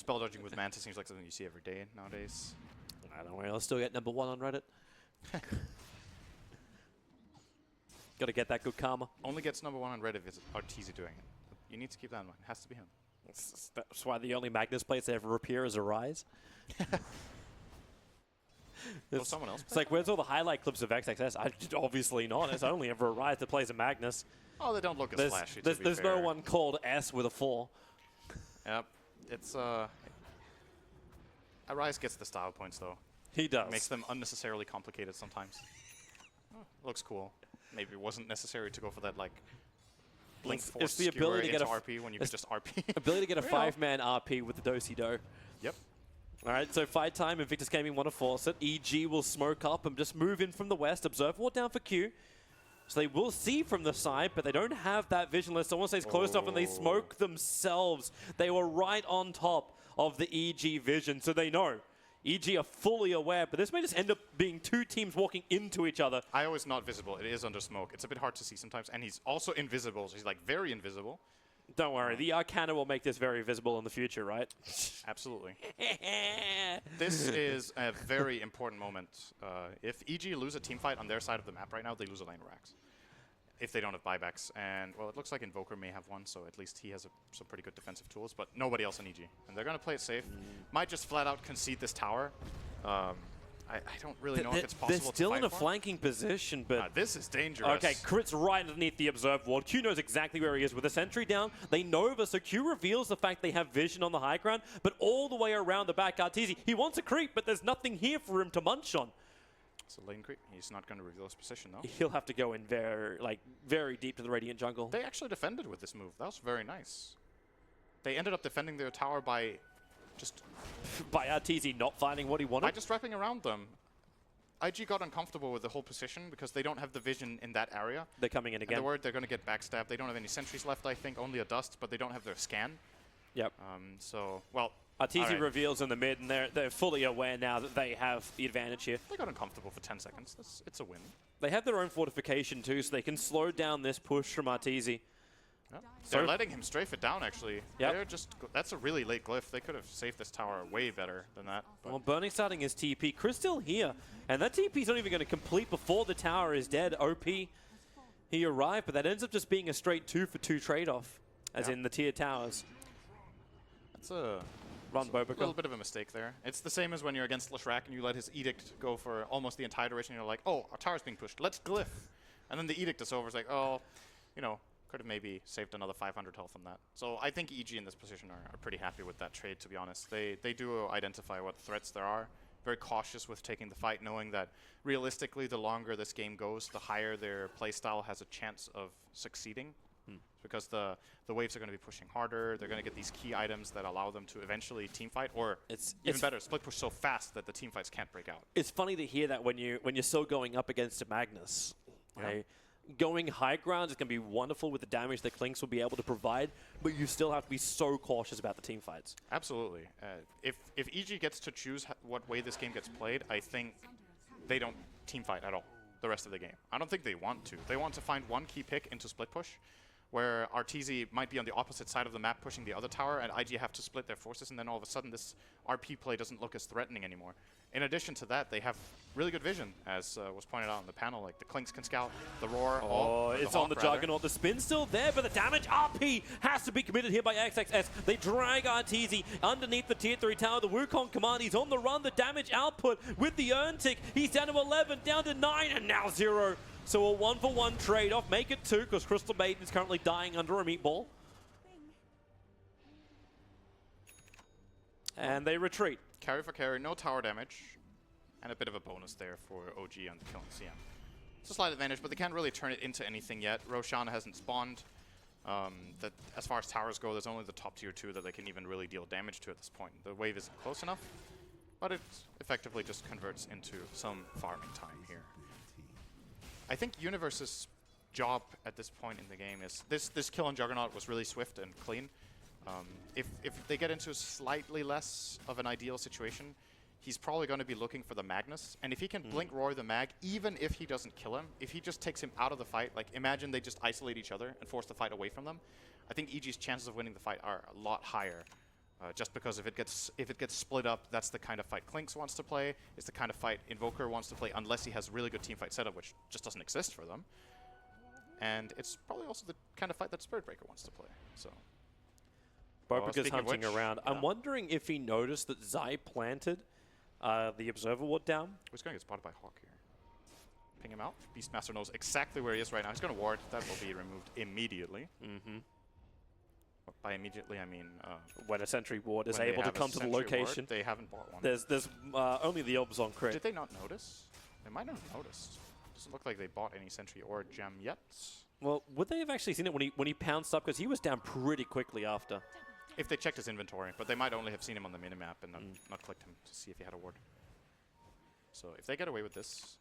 Spell dodging with Manta seems like something you see every day nowadays. I don't worry, I'll still get #1 on Reddit. Got to get that good karma. Only gets #1 on Reddit if it's Arteezy doing it. You need to keep that in mind. It has to be him. That's why the only Magnus plays that ever appear is Arise. Someone else It's like, where's all the highlight clips of XXS? Obviously not. It's only ever Arise that plays a Magnus. Oh, they don't look as flashy. There's no one called S with a 4. Yep. It's Arise gets the style points though. He does. Makes them unnecessarily complicated sometimes. Oh, looks cool. Maybe it wasn't necessary to go for that like blink force it's the ability to get a RP when you could just RP. Ability to get a 5-man RP with the do-si-do. Yep. All right, so fight time. Invictus Gaming want to force it. EG will smoke up and just move in from the west. Observe ward down for Q. So they will see from the side, but they don't have that vision list. Someone stays close enough and they smoke themselves. They were right on top of the EG vision, so they know. EG are fully aware, but this may just end up being 2 teams walking into each other. IO is not visible. It is under smoke. It's a bit hard to see sometimes, and he's also invisible. So he's like very invisible. Don't worry, the Arcana will make this very visible in the future, right? Absolutely. This is a very important moment. If EG lose a team fight on their side of the map right now, they lose a lane of racks. If they don't have buybacks. And, well, it looks like Invoker may have one, so at least he has some pretty good defensive tools, but nobody else on EG. And they're going to play it safe. Might just flat out concede this tower. I don't really know if it's possible to They're still fight in a for. flanking position, but... This is dangerous. Okay, Crit's right underneath the observe ward. Q knows exactly where he is with the sentry down. They Nova, so Q reveals the fact they have vision on the high ground, but all the way around the back, Arteezy, he wants a creep, but there's nothing here for him to munch on. It's a lane creep. He's not going to reveal his position, though. He'll have to go in very deep to the Radiant jungle. They actually defended with this move. That was very nice. They ended up defending their tower by just... by Arteezy not finding what he wanted? By just wrapping around them. IG got uncomfortable with the whole position because they don't have the vision in that area. They're coming in again. And they're worried they're going to get backstabbed. They don't have any sentries left, I think. Only a dust, but they don't have their scan. Yep. So, well... Arteezy reveals in the mid, and they're fully aware now that they have the advantage here. They got uncomfortable for 10 seconds. It's a win. They have their own fortification too, so they can slow down this push from Arteezy. Yep. They're letting him strafe it down, actually. Yep. They're just... That's a really late glyph. They could have saved this tower way better than that. Well, Burning starting his TP. Chris still here, and that TP's not even going to complete before the tower is dead. OP, he arrived, but that ends up just being a straight 2-for-2 trade-off, as in the tier towers. That's a... Run A Bobica. little bit of a mistake there. It's the same as when you're against Leshrac and you let his Edict go for almost the entire duration. You're like, oh, our tower's being pushed. Let's glyph. And then the Edict is over. It's like, oh, you know, could have maybe saved another 500 health on that. So I think EG in this position are pretty happy with that trade, to be honest. They do identify what threats there are. Very cautious with taking the fight, knowing that realistically, the longer this game goes, the higher their playstyle has a chance of succeeding. Because the waves are going to be pushing harder. They're going to get these key items that allow them to eventually team fight, or even better, split push so fast that the team fights can't break out. It's funny to hear that when you're still going up against a Magnus. Yeah. Okay? Going high ground is going to be wonderful with the damage that Clinks will be able to provide, but you still have to be so cautious about the team fights. Absolutely. If EG gets to choose what way this game gets played, I think they don't team fight at all the rest of the game. I don't think they want to. They want to find one key pick into split push, where Arteezy might be on the opposite side of the map pushing the other tower, and IG have to split their forces, and then all of a sudden this RP play doesn't look as threatening anymore. In addition to that, they have really good vision, as was pointed out on the panel. Like the Clinks can scout, the Roar. Oh, it's on the Juggernaut. The spin's still there, but the damage RP has to be committed here by XXS. They drag Arteezy underneath the tier 3 tower. The Wukong command, he's on the run. The damage output with the earn tick. He's down to 11, down to 9, and now 0. So a 1-for-1 trade-off. Make it 2, because Crystal Maiden is currently dying under a meatball. And they retreat. Carry for carry, no tower damage, and a bit of a bonus there for OG on the kill and CM. It's a slight advantage, but they can't really turn it into anything yet. Roshan hasn't spawned. That as far as towers go, there's only the top tier 2 that they can even really deal damage to at this point. The wave isn't close enough, but it effectively just converts into some farming time here. I think Universe's job at this point in the game is this kill on Juggernaut was really swift and clean. If they get into slightly less of an ideal situation, he's probably going to be looking for the Magnus. And if he can blink Roar the Mag, even if he doesn't kill him, if he just takes him out of the fight, like imagine they just isolate each other and force the fight away from them, I think EG's chances of winning the fight are a lot higher. Just because if it gets split up, that's the kind of fight Klinks wants to play. It's the kind of fight Invoker wants to play, unless he has a really good team fight setup, which just doesn't exist for them. And it's probably also the kind of fight that Spirit Breaker wants to play. So. Bopika's hunting around. Yeah. I'm wondering if he noticed that Zai planted the Observer Ward down. He's going to get spotted by Hawk here. Ping him out. Beastmaster knows exactly where he is right now. He's going to ward. That will be removed immediately. Mm-hmm. By immediately, I mean When a sentry ward is when they able to have a come to the sentry location. ward, they haven't bought one. There's only the Obs on crit. Did they not notice? They might not have noticed. Doesn't look like they bought any sentry or gem yet. Well, would they have actually seen it when he pounced up? Because he was down pretty quickly after. If they checked his inventory, but they might only have seen him on the minimap and not clicked him to see if he had a ward. So if they get away with this,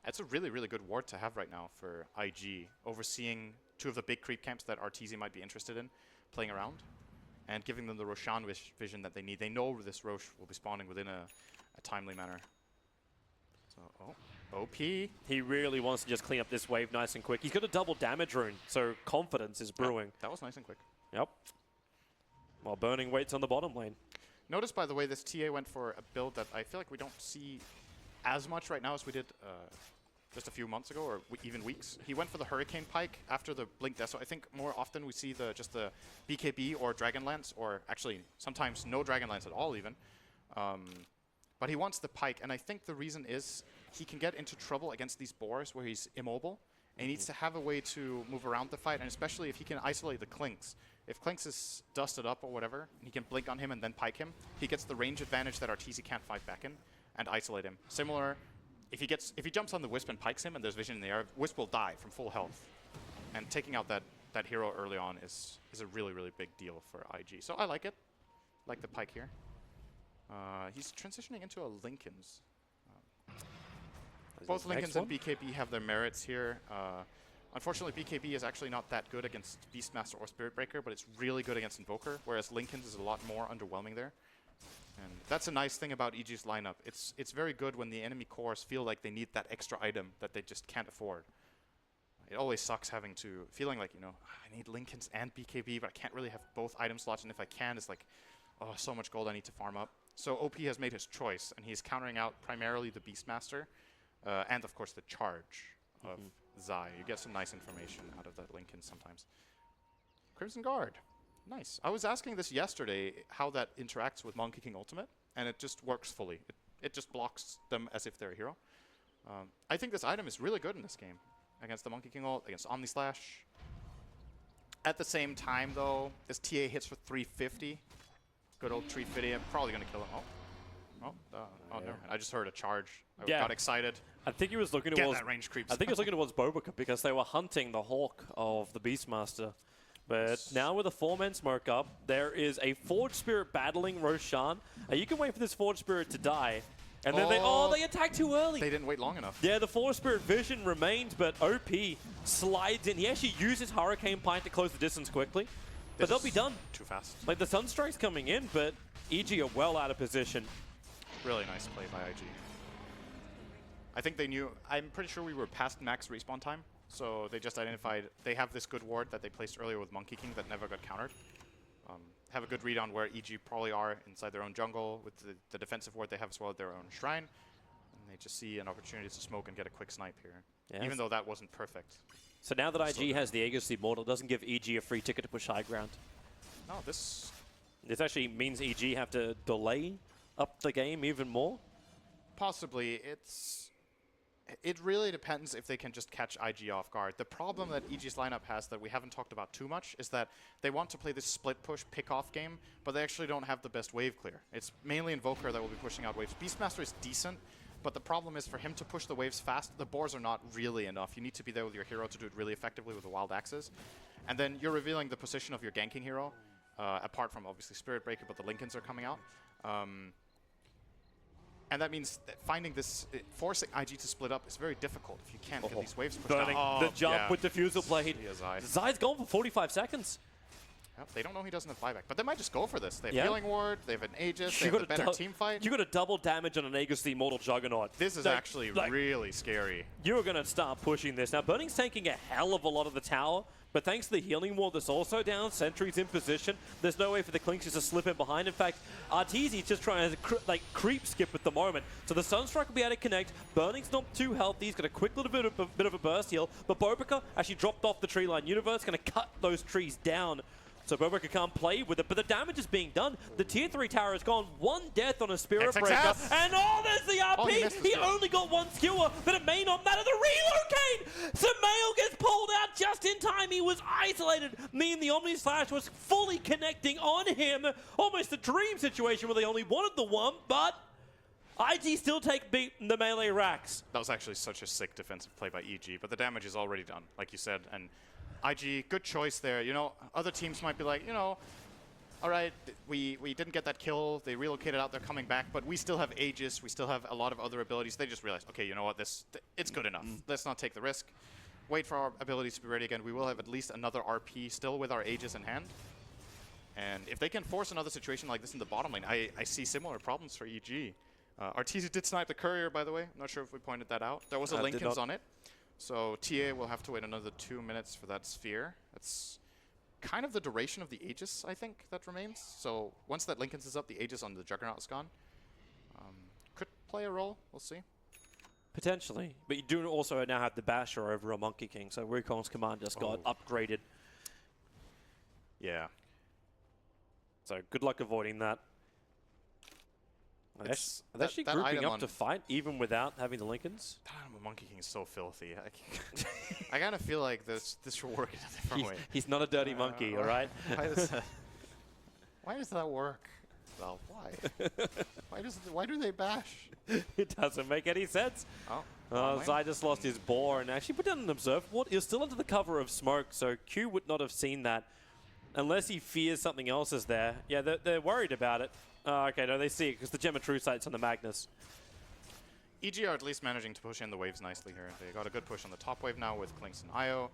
that's a really, really good ward to have right now for IG, overseeing two of the big creep camps that RTZ might be interested in playing around, and giving them the Roshan vision that they need. They know this Rosh will be spawning within a timely manner. So, OP. He really wants to just clean up this wave nice and quick. He's got a double damage rune, so confidence is brewing. That was nice and quick. Yep. While Burning waits on the bottom lane. Notice, by the way, this TA went for a build that I feel like we don't see as much right now as we did just a few months ago, or even weeks. He went for the Hurricane Pike after the Blink Death. So I think more often we see just the BKB or Dragonlance, or actually sometimes no Dragonlance at all even. But he wants the Pike, and I think the reason is he can get into trouble against these boars where he's immobile, and he needs to have a way to move around the fight, and especially if he can isolate the Klinks. If Klinks is dusted up or whatever, and he can blink on him and then pike him, he gets the range advantage that Arteezy can't fight back in and isolate him. Similar, if he jumps on the Wisp and pikes him and there's vision in the air, Wisp will die from full health. And taking out that hero early on is a really, really big deal for IG. So I like it. Like the pike here. He's transitioning into a Linken's. Both Linken's and BKB have their merits here. Unfortunately, BKB is actually not that good against Beastmaster or Spirit Breaker, but it's really good against Invoker, whereas Linken's is a lot more underwhelming there. And that's a nice thing about EG's lineup. It's very good when the enemy cores feel like they need that extra item that they just can't afford. It always sucks feeling like, I need Linken's and BKB, but I can't really have both item slots, and if I can, it's like, oh, so much gold I need to farm up. So OP has made his choice, and he's countering out primarily the Beastmaster, and of course the charge of Zai. You get some nice information out of that Linken sometimes. Crimson Guard. Nice. I was asking this yesterday, how that interacts with Monkey King Ultimate, and it just works fully. It just blocks them as if they're a hero. I think this item is really good in this game. Against the Monkey King ult, against Omni Slash. At the same time, though, this TA hits for 350. Good old 350. I'm probably going to kill him. Oh, never mind. I just heard a charge. I got excited. I think he was looking Get towards that range creeps. I think he was looking towards Bobika because they were hunting the Hawk of the Beastmaster. But now with a 4-man smoke up, there is a Forge Spirit battling Roshan. You can wait for this Forge Spirit to die. And then they attacked too early. They didn't wait long enough. Yeah, the Forge Spirit vision remains, but OP slides in. He actually uses Hurricane Pike to close the distance quickly. But they'll be done. Too fast. Like, the Sunstrike's coming in, but EG are well out of position. Really nice play by IG. I think they knew. I'm pretty sure we were past max respawn time. So they just identified they have this good ward that they placed earlier with Monkey King that never got countered. Have a good read on where EG probably are inside their own jungle with the defensive ward they have as well at their own shrine. And they just see an opportunity to smoke and get a quick snipe here. Yes. Even though that wasn't perfect. So now that IG has the Aegis Immortal, doesn't give EG a free ticket to push high ground. No, this actually means EG have to delay up the game even more. possibly. It really depends if they can just catch IG off guard. The problem that EG's lineup has that we haven't talked about too much is that they want to play this split push pick-off game, but they actually don't have the best wave clear. It's mainly Invoker that will be pushing out waves. Beastmaster is decent, but the problem is for him to push the waves fast, the boars are not really enough. You need to be there with your hero to do it really effectively with the wild axes. And then you're revealing the position of your ganking hero, apart from obviously Spirit Breaker, but the Linkens are coming out. And that means that finding this, forcing IG to split up is very difficult if you can't get these waves pushed Burning out. the jump with Diffusal Blade. Zai. Zai's gone for 45 seconds. Yep, they don't know he doesn't have buyback, but they might just go for this. They have Yeah. Healing Ward, they have an Aegis, they You have a got better team fight. You got a double damage on an Aegis the Immortal Juggernaut. This is Like- actually like, really scary. You are going to start pushing this. Now, Burning's taking a hell of a lot of the tower, but thanks to the Healing Ward that's also down, Sentry's in position, there's no way for the Clinks just to slip in behind. In fact, Arteezy's just trying to creep skip at the moment. So the Sunstrike will be able to connect. Burning's not too healthy. He's got a quick little bit of a burst heal, but Bobica actually dropped off the tree line. Universe going to cut those trees down. So Bobica can't play with it, but the damage is being done. The tier 3 tower has gone 1 death on a Spirit That's Breaker, success. and there's the RP! Oh, he missed the he skill. only got 1 skewer, but it may not matter. The relocate! Samael gets pulled out just in time. He was isolated, meaning the Omni Slash was fully connecting on him. Almost a dream situation where they only wanted the 1, but IG still take beat the melee racks. That was actually such a sick defensive play by EG, but the damage is already done, like you said. And IG, good choice there. You know, other teams might be like, you know, all right, we didn't get that kill. They relocated out. They're coming back, but we still have Aegis. We still have a lot of other abilities. They just realized, okay, you know what? It's good enough. Let's not take the risk. Wait for our abilities to be ready again. We will have at least another RP still with our Aegis in hand. And if they can force another situation like this in the bottom lane, I see similar problems for EG. Arteezy did snipe the courier, by the way. I'm not sure if we pointed that out. There was a Linken's on it. So TA will have to wait another 2 minutes for that sphere. That's kind of the duration of the Aegis, I think, that remains. So once that Linken's is up, the Aegis on the Juggernaut is gone. Could play a role. We'll see. Potentially, but you do also now have the Basher over a Monkey King, so Wukong's command just got upgraded. Yeah. So good luck avoiding that. Are they that actually item grouping up on- to fight even without having the Lincolns? That item of Monkey King is so filthy. I kind of feel like this should work in a different way. He's not a dirty monkey, all right? Why does that work? Well, why? Why do they bash? It doesn't make any sense. Oh, Zai just lost his boar and actually put down an observe ward. He was still under the cover of smoke, so Q would not have seen that unless he fears something else is there. Yeah, they're worried about it. Okay, no, they see it because the Gem of True Sight's on the Magnus. EG are at least managing to push in the waves nicely here. They got a good push on the top wave now with Clinks and Io.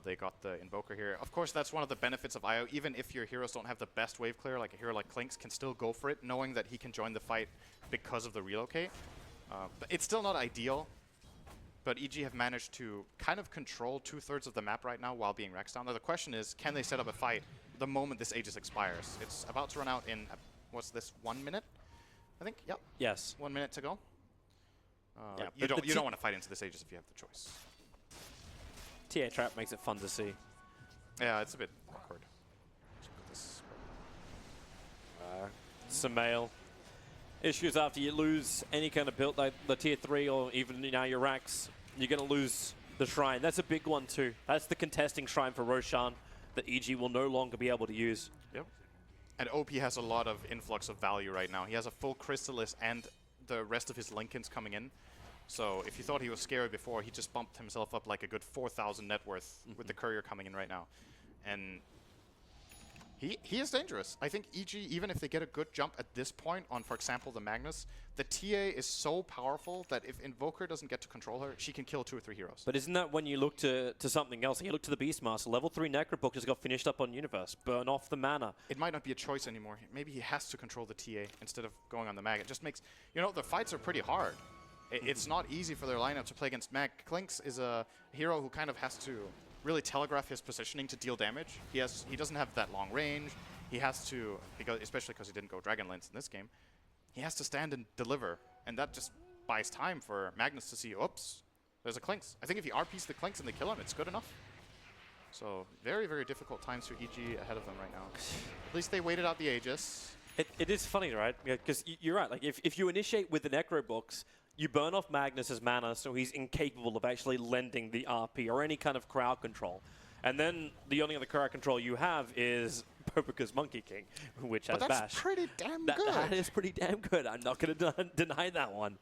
They got the Invoker here. Of course, that's one of the benefits of Io. Even if your heroes don't have the best wave clear, like a hero like Clinks can still go for it, knowing that he can join the fight because of the relocate. But it's still not ideal. But EG have managed to kind of control 2/3 of the map right now while being Rex down. Now the question is, can they set up a fight the moment this Aegis expires? It's about to run out in, what's this, 1 minute? I think, yep. Yes. 1 minute to go. Yeah, you but don't want to fight into this Aegis if you have the choice. TA Trap makes it fun to see. Yeah, it's a bit awkward. This Samael. Issues after you lose any kind of build like the tier 3 or even now your racks, you're going to lose the shrine. That's a big one too. That's the contesting shrine for Roshan that EG will no longer be able to use. Yep. And OP has a lot of influx of value right now. He has a full Chrysalis and the rest of his Lincolns coming in. So if you thought he was scary before, he just bumped himself up like a good 4,000 net worth with the courier coming in right now. And he is dangerous. I think EG, even if they get a good jump at this point on, for example, the Magnus, the TA is so powerful that if Invoker doesn't get to control her, she can kill 2 or 3 heroes. But isn't that when you look to something else? You look to the Beastmaster. Level 3 Necrobook just got finished up on Universe. Burn off the mana. It might not be a choice anymore. Maybe he has to control the TA instead of going on the Mag. It just makes, you know, the fights are pretty hard. It's not easy for their lineup to play against Mag. Clinks is a hero who kind of has to really telegraph his positioning to deal damage. He doesn't have that long range. He has to, especially because he didn't go Dragonlance in this game, he has to stand and deliver. And that just buys time for Magnus to see, oops, there's a Clinks. I think if he RPs the Clinks and they kill him, it's good enough. So very, very difficult times for EG ahead of them right now. At least they waited out the Aegis. It is funny, right? Because you're right. Like if you initiate with the Necrobooks, you burn off Magnus's mana, so he's incapable of actually lending the RP or any kind of crowd control. And then the only other crowd control you have is Bobica's Monkey King, which has But that's Bash. pretty damn good. That is pretty damn good. I'm not going to deny that one.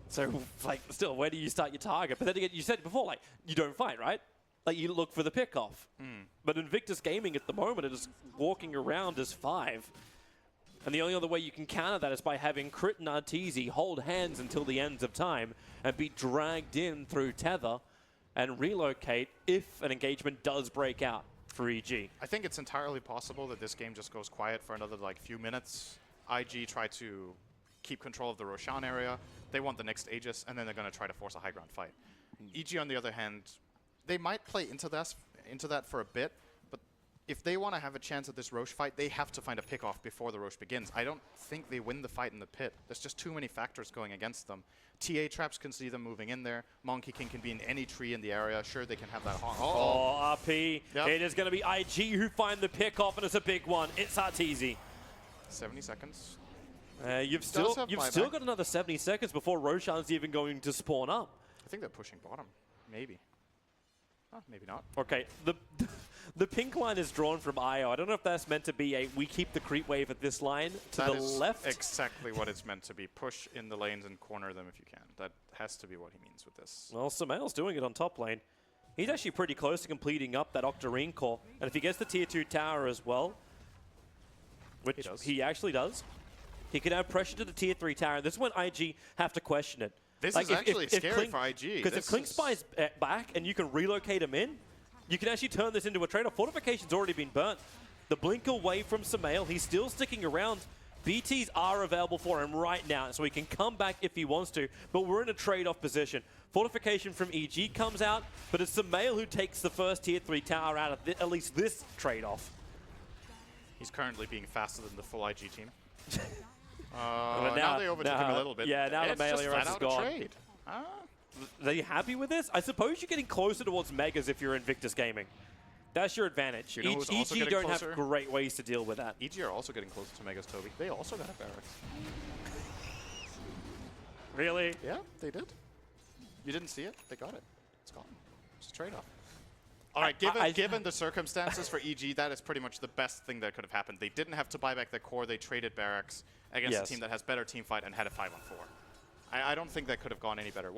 So, like, still, where do you start your target? But then again, you said it before, like, you don't fight, right? Like, you look for the pick-off. But Invictus Gaming at the moment is walking around as 5. And the only other way you can counter that is by having Crit and Arteezy hold hands until the ends of time and be dragged in through tether and relocate if an engagement does break out. for EG. I think it's entirely possible that this game just goes quiet for another like few minutes. IG try to keep control of the Roshan area. They want the next Aegis, and then they're going to try to force a high ground fight. EG, on the other hand, they might play into that for a bit, but if they want to have a chance at this Roche fight, they have to find a pick off before the Roche begins. I don't think they win the fight in the pit. There's just too many factors going against them. TA traps can see them moving in there. Monkey King can be in any tree in the area. Sure, they can have that honk. Oh, RP. Yep. It is going to be IG who find the pick off, and it's a big one. It's Arteezy. 70 seconds. You've still got another 70 seconds before Roshan's even going to spawn up. I think they're pushing bottom. Maybe. Oh, maybe not. Okay, the pink line is drawn from IO. I don't know if that's meant to be a we keep the creep wave at this line to That the is left. exactly what it's meant to be. Push in the lanes and corner them if you can. That has to be what he means with this. Well, Samael's doing it on top lane. He's actually pretty close to completing up that Octarine core. And if he gets the tier 2 tower as well, which he actually does, he can add pressure to the tier 3 tower. And this is when IG have to question it. This is actually scary for IG. Because if Klink Spy's back and you can relocate him in, you can actually turn this into a trade-off. Fortification's already been burnt. The blink away from Samael. He's still sticking around. BTs are available for him right now, so he can come back if he wants to. But we're in a trade-off position. Fortification from EG comes out, but it's Samael who takes the first tier 3 tower out of at least this trade-off. He's currently being faster than the full IG team. Now they overtook him a little bit. Yeah, now the melee rush is gone. Trade. Are you happy with this? I suppose you're getting closer towards Megas if you're Invictus Gaming. That's your advantage. You know who's also EG don't closer? have great ways to deal with that. EG are also getting closer to Megas, Toby. They also got a barracks. Really? Yeah, they did. You didn't see it? They got it. It's gone. It's a trade-off. All right, given the circumstances for EG, that is pretty much the best thing that could have happened. They didn't have to buy back their core. They traded barracks against a team that has better team fight and had a 5-on-4. I don't think that could have gone any better.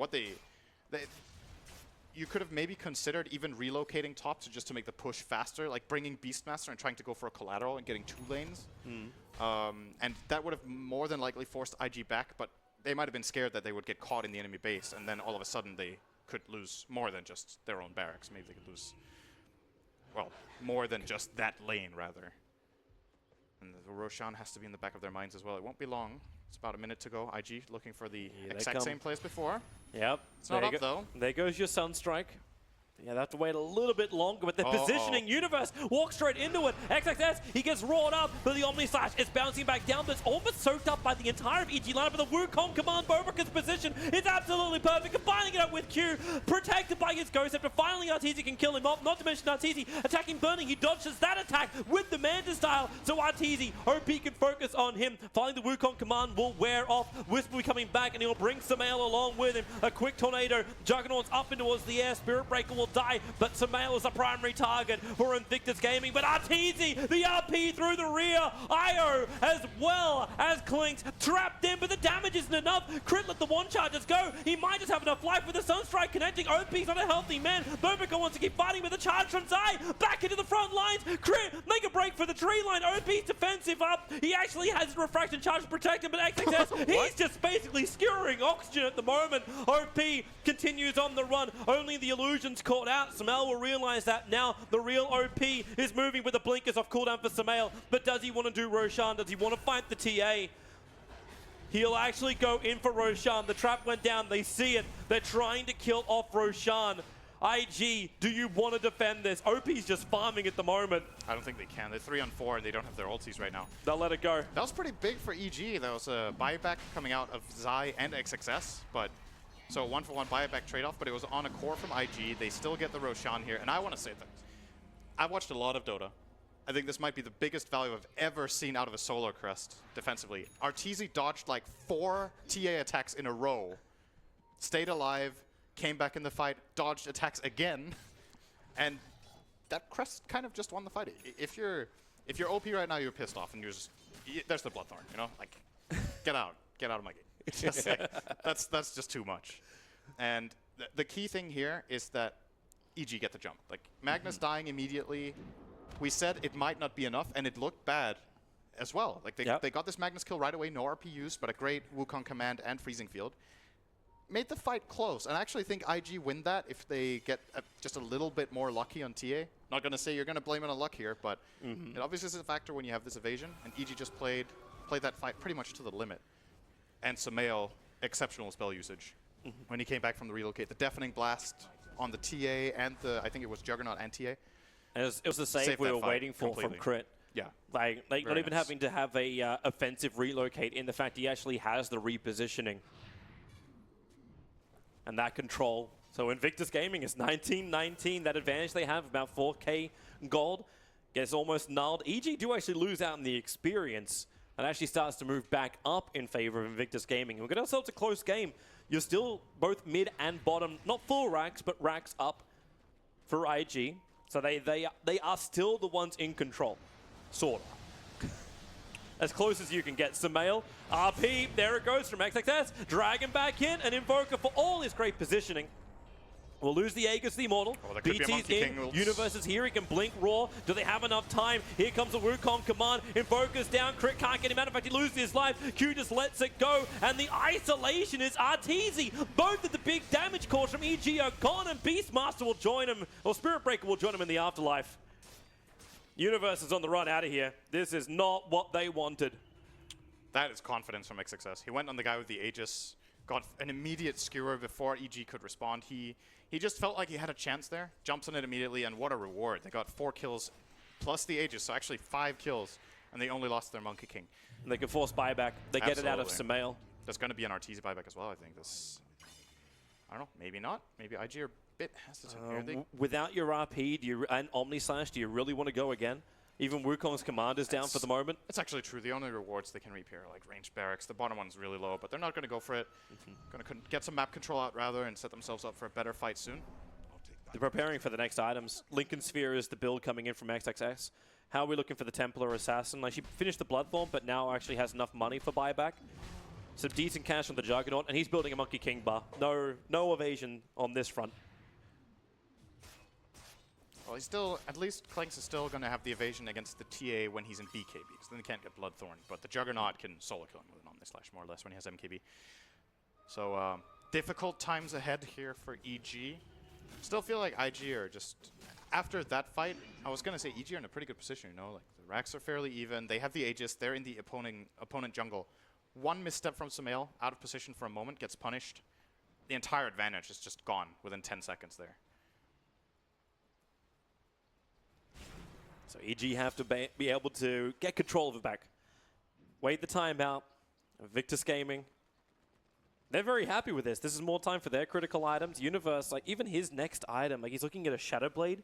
You could have maybe considered even relocating top just to make the push faster, like bringing Beastmaster and trying to go for a collateral and getting 2 lanes. And that would have more than likely forced IG back, but they might have been scared that they would get caught in the enemy base, and then all of a sudden they could lose more than just their own barracks. Maybe they could lose, well, more than just that lane, rather. And the Roshan has to be in the back of their minds as well. It won't be long. It's about a minute to go. IG looking for the exact same play as before. Yep. It's not up, though. There goes your Sunstrike. Yeah, they have to wait a little bit longer, but the positioning Universe walks straight into it. XXS, he gets roared up, but the Omni Slash is bouncing back down, but it's almost soaked up by the entire EG lineup. But the Wukong command Bobrika's position is absolutely perfect, combining it up with Q, protected by his Ghost Scepter. Finally, Arteezy can kill him off, not to mention Arteezy attacking Burning. He dodges that attack with the Manta style, so Arteezy, OP can focus on him. Finally, the Wukong command will wear off. Whisper will be coming back, and he'll bring Samael along with him. A quick tornado, Juggernaut's up and towards the air, Spirit Breaker will die, but Samael is the primary target for Invictus Gaming. But Arteezy, the RP through the rear, IO as well as Klinks trapped in, but the damage isn't enough. Crit let the one charges go. He might just have enough life with the Sunstrike connecting. OP's not a healthy man. Bobrika wants to keep fighting with a charge from Zai. Back into the front lines. Crit, make a break for the tree line. OP's defensive up. He actually has refraction charge to protect him, but XXS, he's just basically skewering oxygen at the moment. OP continues on the run. Only the illusions caught out. Samael will realize that now. The real OP is moving with the blinkers off cooldown for Samael. But does he want to do Roshan? Does he want to fight the TA? He'll actually go in for Roshan. The trap went down. They see it. They're trying to kill off Roshan. IG, do you want to defend this? OP's just farming at the moment. I don't think they can. They're 3-on-4 and they don't have their ultis right now. They'll let it go. That was pretty big for EG. There was a buyback coming out of Zai and XXS, but so a 1-for-1 buyback trade-off, but it was on a core from IG. They still get the Roshan here, and I want to say that I've watched a lot of Dota. I think this might be the biggest value I've ever seen out of a Solar Crest defensively. Arteezy dodged like 4 TA attacks in a row, stayed alive, came back in the fight, dodged attacks again, and that Crest kind of just won the fight. If you're OP right now, you're pissed off, and you're just, there's the Bloodthorn, you know? Like, get out of my game. It's just like, that's just too much. And the key thing here is that EG get the jump. Like, Magnus dying immediately, we said it might not be enough, and it looked bad as well. Like, they got this Magnus kill right away, no RP use, but a great Wukong command and freezing field. made the fight close. And I actually think IG win that if they get just a little bit more lucky on TA. Not going to say you're going to blame it on luck here, but it obviously is a factor when you have this evasion. And EG just played that fight pretty much to the limit. And Sumail, exceptional spell usage. When he came back from the relocate, the Deafening Blast on the TA and I think it was Juggernaut and TA. It was the save Saved we that were fight waiting for completely. from Crit. Yeah. Like not Very even nice. having to have a offensive relocate in the fact he actually has the repositioning. And that control. So Invictus Gaming is 19-19. That advantage they have, about 4k gold, gets almost nulled. EG do actually lose out in the experience and actually starts to move back up in favor of Invictus Gaming. We've got ourselves a close game. You're still both mid and bottom, not full racks, but racks up for IG. So they are still the ones in control, sort of. As close as you can get. Sumail, RP, there it goes from XXS. Dragon back in, an Invoker for all his great positioning. We'll lose the Aegis, the Immortal. Oh, that could be a BT's Monkey in, King. Universe is here, he can blink raw. Do they have enough time? Here comes the Wukong command. Invoker's down, Crit can't get him out. In fact, he loses his life. Q just lets it go, and the isolation is Arteezy. Both of the big damage cores from EG are gone, and Beastmaster will join him, or Spirit Breaker will join him in the afterlife. Universe is on the run out of here. This is not what they wanted. That is confidence from XXS. He went on the guy with the Aegis, got an immediate skewer before EG could respond. He just felt like he had a chance there, jumps on it immediately, and what a reward. They got 4 kills plus the Aegis, so actually 5 kills, and they only lost their Monkey King. And they can force buyback. They get it out of Absolutely. Sumail. There's going to be an Arteezy buyback as well, I think. This, I don't know, maybe not. Maybe IG are a bit hesitant here. Without your RP and Omni Slash, do you really want to go again? Even Wukong's command is down for the moment. It's actually true. The only rewards they can reap here are like ranged barracks. The bottom one's really low, but they're not going to go for it. Going to get some map control out rather and set themselves up for a better fight soon. They're preparing for the next items. Lincoln Sphere is the build coming in from XXX. How are we looking for the Templar Assassin? Like, she finished the Bloodthorn, but now actually has enough money for buyback. Some decent cash on the Juggernaut, and he's building a Monkey King bar. No evasion on this front. Well, he's still, at least Clanks is still going to have the evasion against the TA when he's in BKB, because then he can't get Bloodthorn. But the Juggernaut can solo kill him with an Omni Slash, more or less, when he has MKB. So, difficult times ahead here for EG. Still feel like IG are just, after that fight, I was going to say EG are in a pretty good position, you know? Like, the racks are fairly even. They have the Aegis. They're in the opponent jungle. One misstep from Sumail, out of position for a moment, gets punished. The entire advantage is just gone within 10 seconds there. So EG have to be able to get control of it back. Wait the timeout. Invictus Gaming. They're very happy with this. This is more time for their critical items. Universe, like even his next item, like he's looking at a Shadow Blade.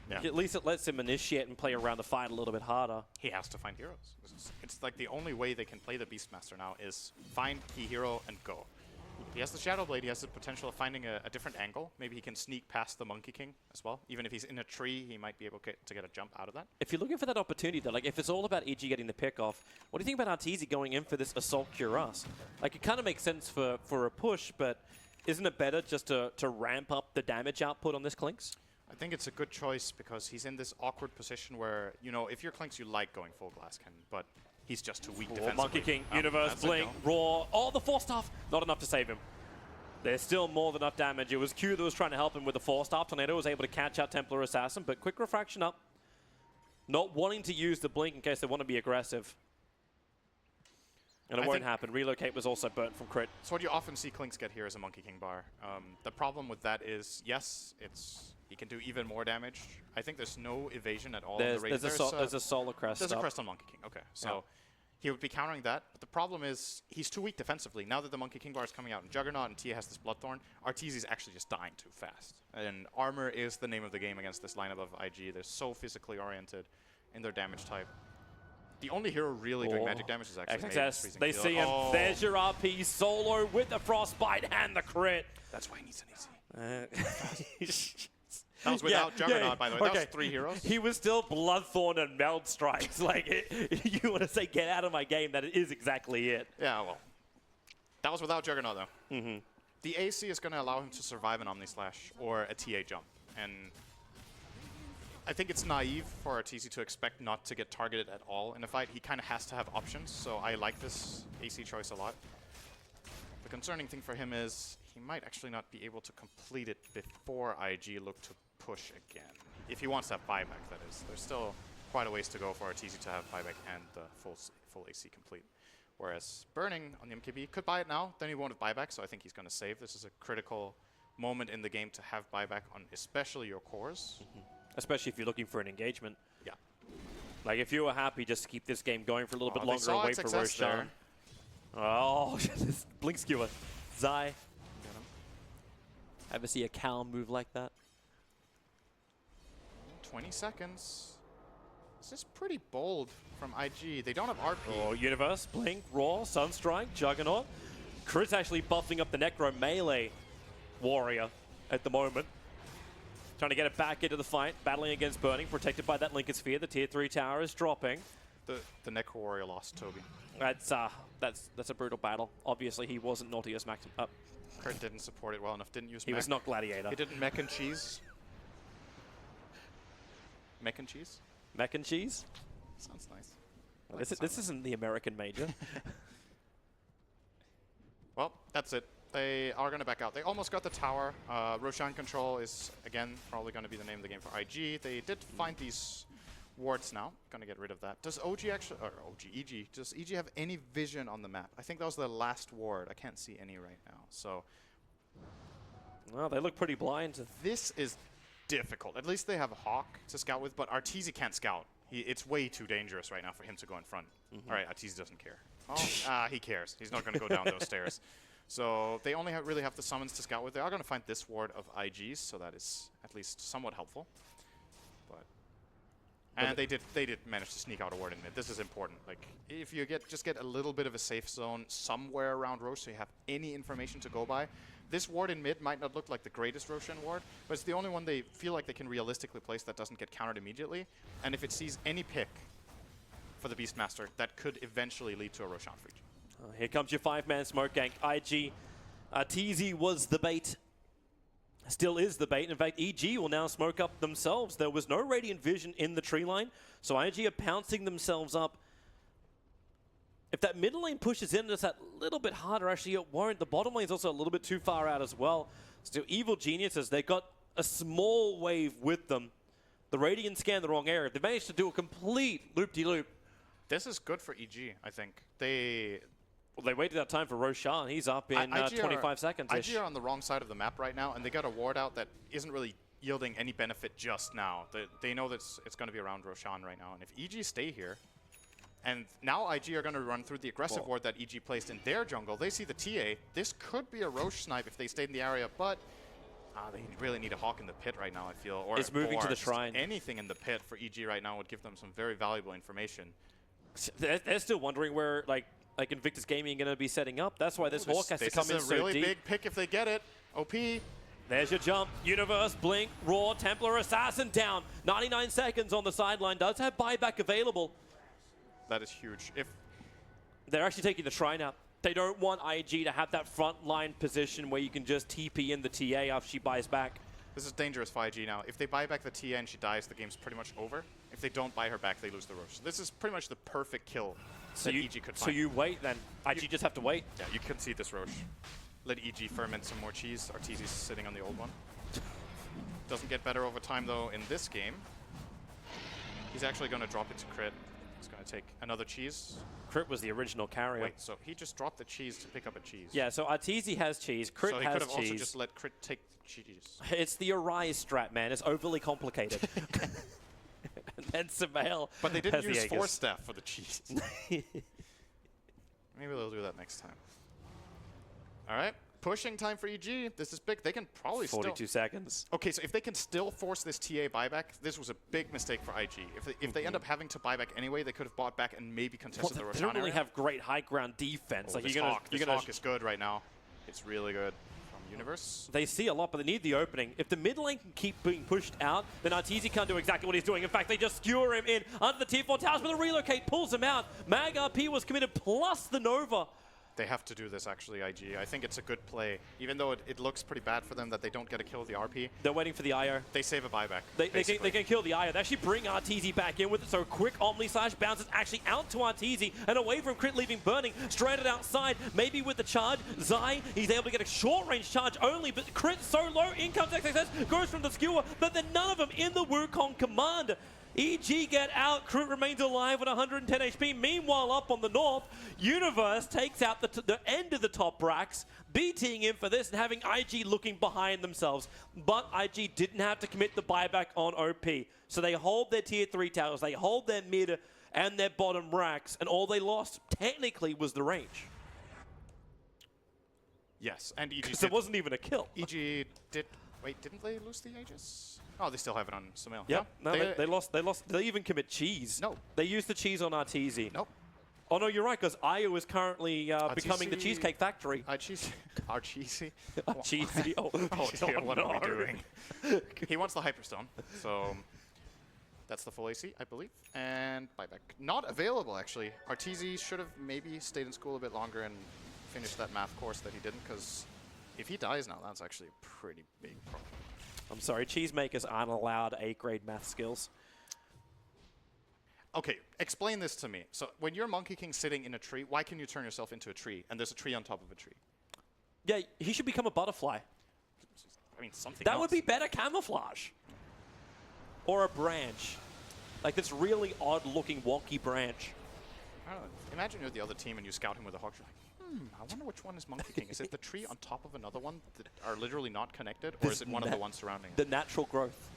Yeah. At least it lets him initiate and play around the fight a little bit harder. He has to find heroes. It's like the only way they can play the Beastmaster now is find key hero and go. He has the Shadow Blade, he has the potential of finding a different angle. Maybe he can sneak past the Monkey King as well. Even if he's in a tree, he might be able to get a jump out of that. If you're looking for that opportunity, though, like if it's all about EG getting the pick off, what do you think about Arteezy going in for this Assault Cuirass? Like it kind of makes sense for a push, but isn't it better just to ramp up the damage output on this Clinks? I think it's a good choice because he's in this awkward position where, you know, if you're Clinks, you like going full glass cannon, but he's just too weak defensively. Monkey King, Oh, Universe, that's it, Blink, no. Raw, all the Force Staff, not enough to save him. There's still more than enough damage. It was Q that was trying to help him with the Force Staff. Tornado was able to catch out Templar Assassin, but quick refraction up. Not wanting to use the Blink in case they want to be aggressive. And it won't happen. Relocate was also burnt from Crit. So what you often see Clinks get here is a Monkey King bar. The problem with that is, yes, he can do even more damage. I think there's no evasion at all. There's a Solar Crest. There's a Crest on Monkey King. Okay, so he would be countering that. But the problem is he's too weak defensively. Now that the Monkey King bar is coming out and Juggernaut and Tia has this Bloodthorn, Arteezy is actually just dying too fast. And armor is the name of the game against this lineup of IG. They're so physically oriented in their damage type. The only hero really doing magic damage is actually XXS. They see him. Oh. There's your RP solo with the Frostbite and the crit. That's why he needs an easy. That was without Juggernaut, by the way. That was 3 heroes. He was still Bloodthorn and Meld Strikes. Like, you want to say, get out of my game, that is exactly it. Yeah, well. That was without Juggernaut, though. Mm-hmm. The AC is going to allow him to survive an Omni Slash or a TA jump. And I think it's naive for Arteezy to expect not to get targeted at all in a fight. He kind of has to have options, so I like this AC choice a lot. The concerning thing for him is he might actually not be able to complete it before IG look to push again. If he wants to have buyback, that is. There's still quite a ways to go for Arteezy to have buyback and the full AC complete. Whereas Burning on the MKB could buy it now, then he won't have buyback, so I think he's going to save. This is a critical moment in the game to have buyback on especially your cores. Especially if you're looking for an engagement. Yeah. Like if you were happy just to keep this game going for a little bit they longer saw and wait for success Roshan. Oh, this blink skewer. Zai. Ever see a cow move like that? 20 seconds. This is pretty bold from IG. They don't have RP. Oh, Universe, Blink, Raw, Sunstrike, Juggernaut. Crit's actually buffing up the Necro melee warrior at the moment. Trying to get it back into the fight, battling against Burning, protected by that Linker Sphere. The tier 3 tower is dropping. The Necro warrior lost Toby. That's a brutal battle. Obviously, he wasn't Naughtiest Max up. Crit didn't support it well enough. Didn't use He mech. was not Gladiator. He didn't mech and cheese. Mech and cheese? Mac and cheese? Sounds nice. Well, this isn't the American major. Well, that's it. They are going to back out. They almost got the tower. Roshan Control is, again, probably going to be the name of the game for IG. They did find these wards now. Going to get rid of that. Does OG actually, or EG, does EG have any vision on the map? I think that was the last ward. I can't see any right now. So Well, they look pretty blind. this is difficult. At least they have Hawk to scout with, but Arteezy can't scout. It's way too dangerous right now for him to go in front. All right, Arteezy doesn't care. Oh, he cares. He's not going to go down those stairs. So they only really have the summons to scout with. They are going to find this ward of IGs, so that is at least somewhat helpful. And they did manage to sneak out a ward in mid. This is important. Like if you just get a little bit of a safe zone somewhere around Rosh, so you have any information to go by. This ward in mid might not look like the greatest Roshan ward, but it's the only one they feel like they can realistically place that doesn't get countered immediately. And if it sees any pick for the Beastmaster, that could eventually lead to a Roshan freak. Here comes your 5-man smoke gank. IG. Arteezy was the bait. Still is the bait. In fact, EG will now smoke up themselves. There was no Radiant Vision in the tree line, so IG are pouncing themselves up. If that middle lane pushes in, it's that little bit harder. Actually, it won't. The bottom lane is also a little bit too far out as well. Still, Evil Geniuses, they got a small wave with them. The Radiant scanned the wrong area. They managed to do a complete loop-de-loop. This is good for EG, I think. Well, they waited that time for Roshan. He's up in 25 seconds. IG are on the wrong side of the map right now, and they got a ward out that isn't really yielding any benefit just now. They know that it's going to be around Roshan right now, and if EG stay here, and now IG are going to run through the aggressive ward that EG placed in their jungle. They see the TA. This could be a Rosh snipe if they stayed in the area, but they really need a Hawk in the pit right now, I feel. Or it's moving to the shrine. Anything in the pit for EG right now would give them some very valuable information. They're still wondering where, like Invictus Gaming going to be setting up. That's why this Hawk has to come in so deep. This is a really big pick if they get it. OP. There's your jump. Universe, Blink, Raw, Templar, Assassin down. 99 seconds on the sideline. Does have buyback available. That is huge. If they're actually taking the shrine out. They don't want IG to have that front line position where you can just TP in the TA after she buys back. This is dangerous for IG now. If they buy back the TA and she dies, the game's pretty much over. If they don't buy her back, they lose the Rosh. This is pretty much the perfect kill that EG could find. So you wait then. IG just have to wait. Yeah, you can see this Rosh. Let EG ferment some more cheese. Arteezy's sitting on the old one. Doesn't get better over time though in this game. He's actually going to drop it to Crit. He's going to take another cheese. Crit was the original carrier. Wait, so he just dropped the cheese to pick up a cheese. Yeah, so Arteezy has cheese, Crit has cheese. So he could have also just let Crit take the cheese. It's the Arise strat, man. It's overly complicated. And then Sumail. But they didn't use the Force Staff for the cheese. Maybe they'll do that next time. All right. Pushing time for EG. This is big. They can probably 42 seconds. Okay, so if they can still force this TA buyback, this was a big mistake for IG. If they end up having to buy back anyway, they could have bought back and maybe contested the Roshan They don't really area. have great high ground defense. Oh, Like this Hawk is good right now. It's really good from Universe. They see a lot, but they need the opening. If the mid lane can keep being pushed out, then Arteezy can't do exactly what he's doing. In fact, they just skewer him in under the tier 4 towers, but the relocate pulls him out. Mag RP was committed plus the Nova. They have to do this, actually, IG. I think it's a good play. Even though it looks pretty bad for them that they don't get a kill with the RP, They're waiting for the IO. they save a buyback. They can kill the IO. They actually bring RTZ back in with it, so quick Omni Slash bounces actually out to RTZ and away from Crit, leaving Burning stranded outside, maybe with the charge. Zai, he's able to get a short-range charge only, but Crit so low, in comes XXS, goes from the skewer, but then none of them in the Wukong command. EG get out, Crit remains alive with 110 HP. Meanwhile, up on the north, Universe takes out the end of the top racks, beating him for this and having IG looking behind themselves. But IG didn't have to commit the buyback on OP. So they hold their tier 3 towers, they hold their mid and their bottom racks, and all they lost technically was the range. Yes, and EG Because it wasn't even a kill. EG did... Wait, didn't they lose the Aegis? Oh, they still have it on Sumail. Yep. No, No, they lost. They even commit cheese. No. They used the cheese on RTZ. Nope. Oh, no, you're right, because Io is currently becoming the Cheesecake Factory. Archeesy. Cheesy. Oh, Oh dear, what are we no. doing? He wants the Hyperstone, so that's the full AC, I believe. And buyback. Not available, actually. Arteezy should have maybe stayed in school a bit longer and finished that math course that he didn't, because if he dies now, that's actually a pretty big problem. I'm sorry, cheesemakers aren't allowed A-grade math skills. Okay, explain this to me. So when you're Monkey King sitting in a tree, why can you turn yourself into a tree? And there's a tree on top of a tree. Yeah, he should become a butterfly. I mean, something That else. would be better camouflage. Or a branch. Like this really odd-looking wonky branch. I don't know. Imagine you're the other team and you scout him with a hawk. You're like, I wonder which one is Monkey King. Is it the tree on top of another one that are literally not connected, or is it one of the ones surrounding it? The natural growth.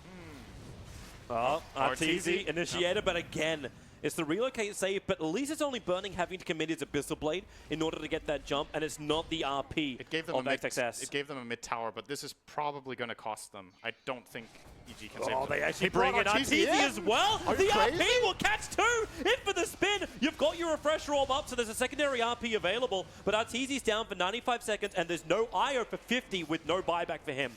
Oh, RTZ. RTZ initiated, but again, it's the relocate save, but at least it's only Burning having to commit his Abyssal Blade in order to get that jump, and it's not the RP It gave them of a mid. XXS. It gave them a mid tower, but this is probably going to cost them. I don't think EG can save Oh, them. they actually He brought bring in RTZ as well. Are The you RP crazy? will catch two. In for the spin. You've got your refresher orb up, so there's a secondary RP available. But RTZ's down for 95 seconds, and there's no IO for 50 with no buyback for him.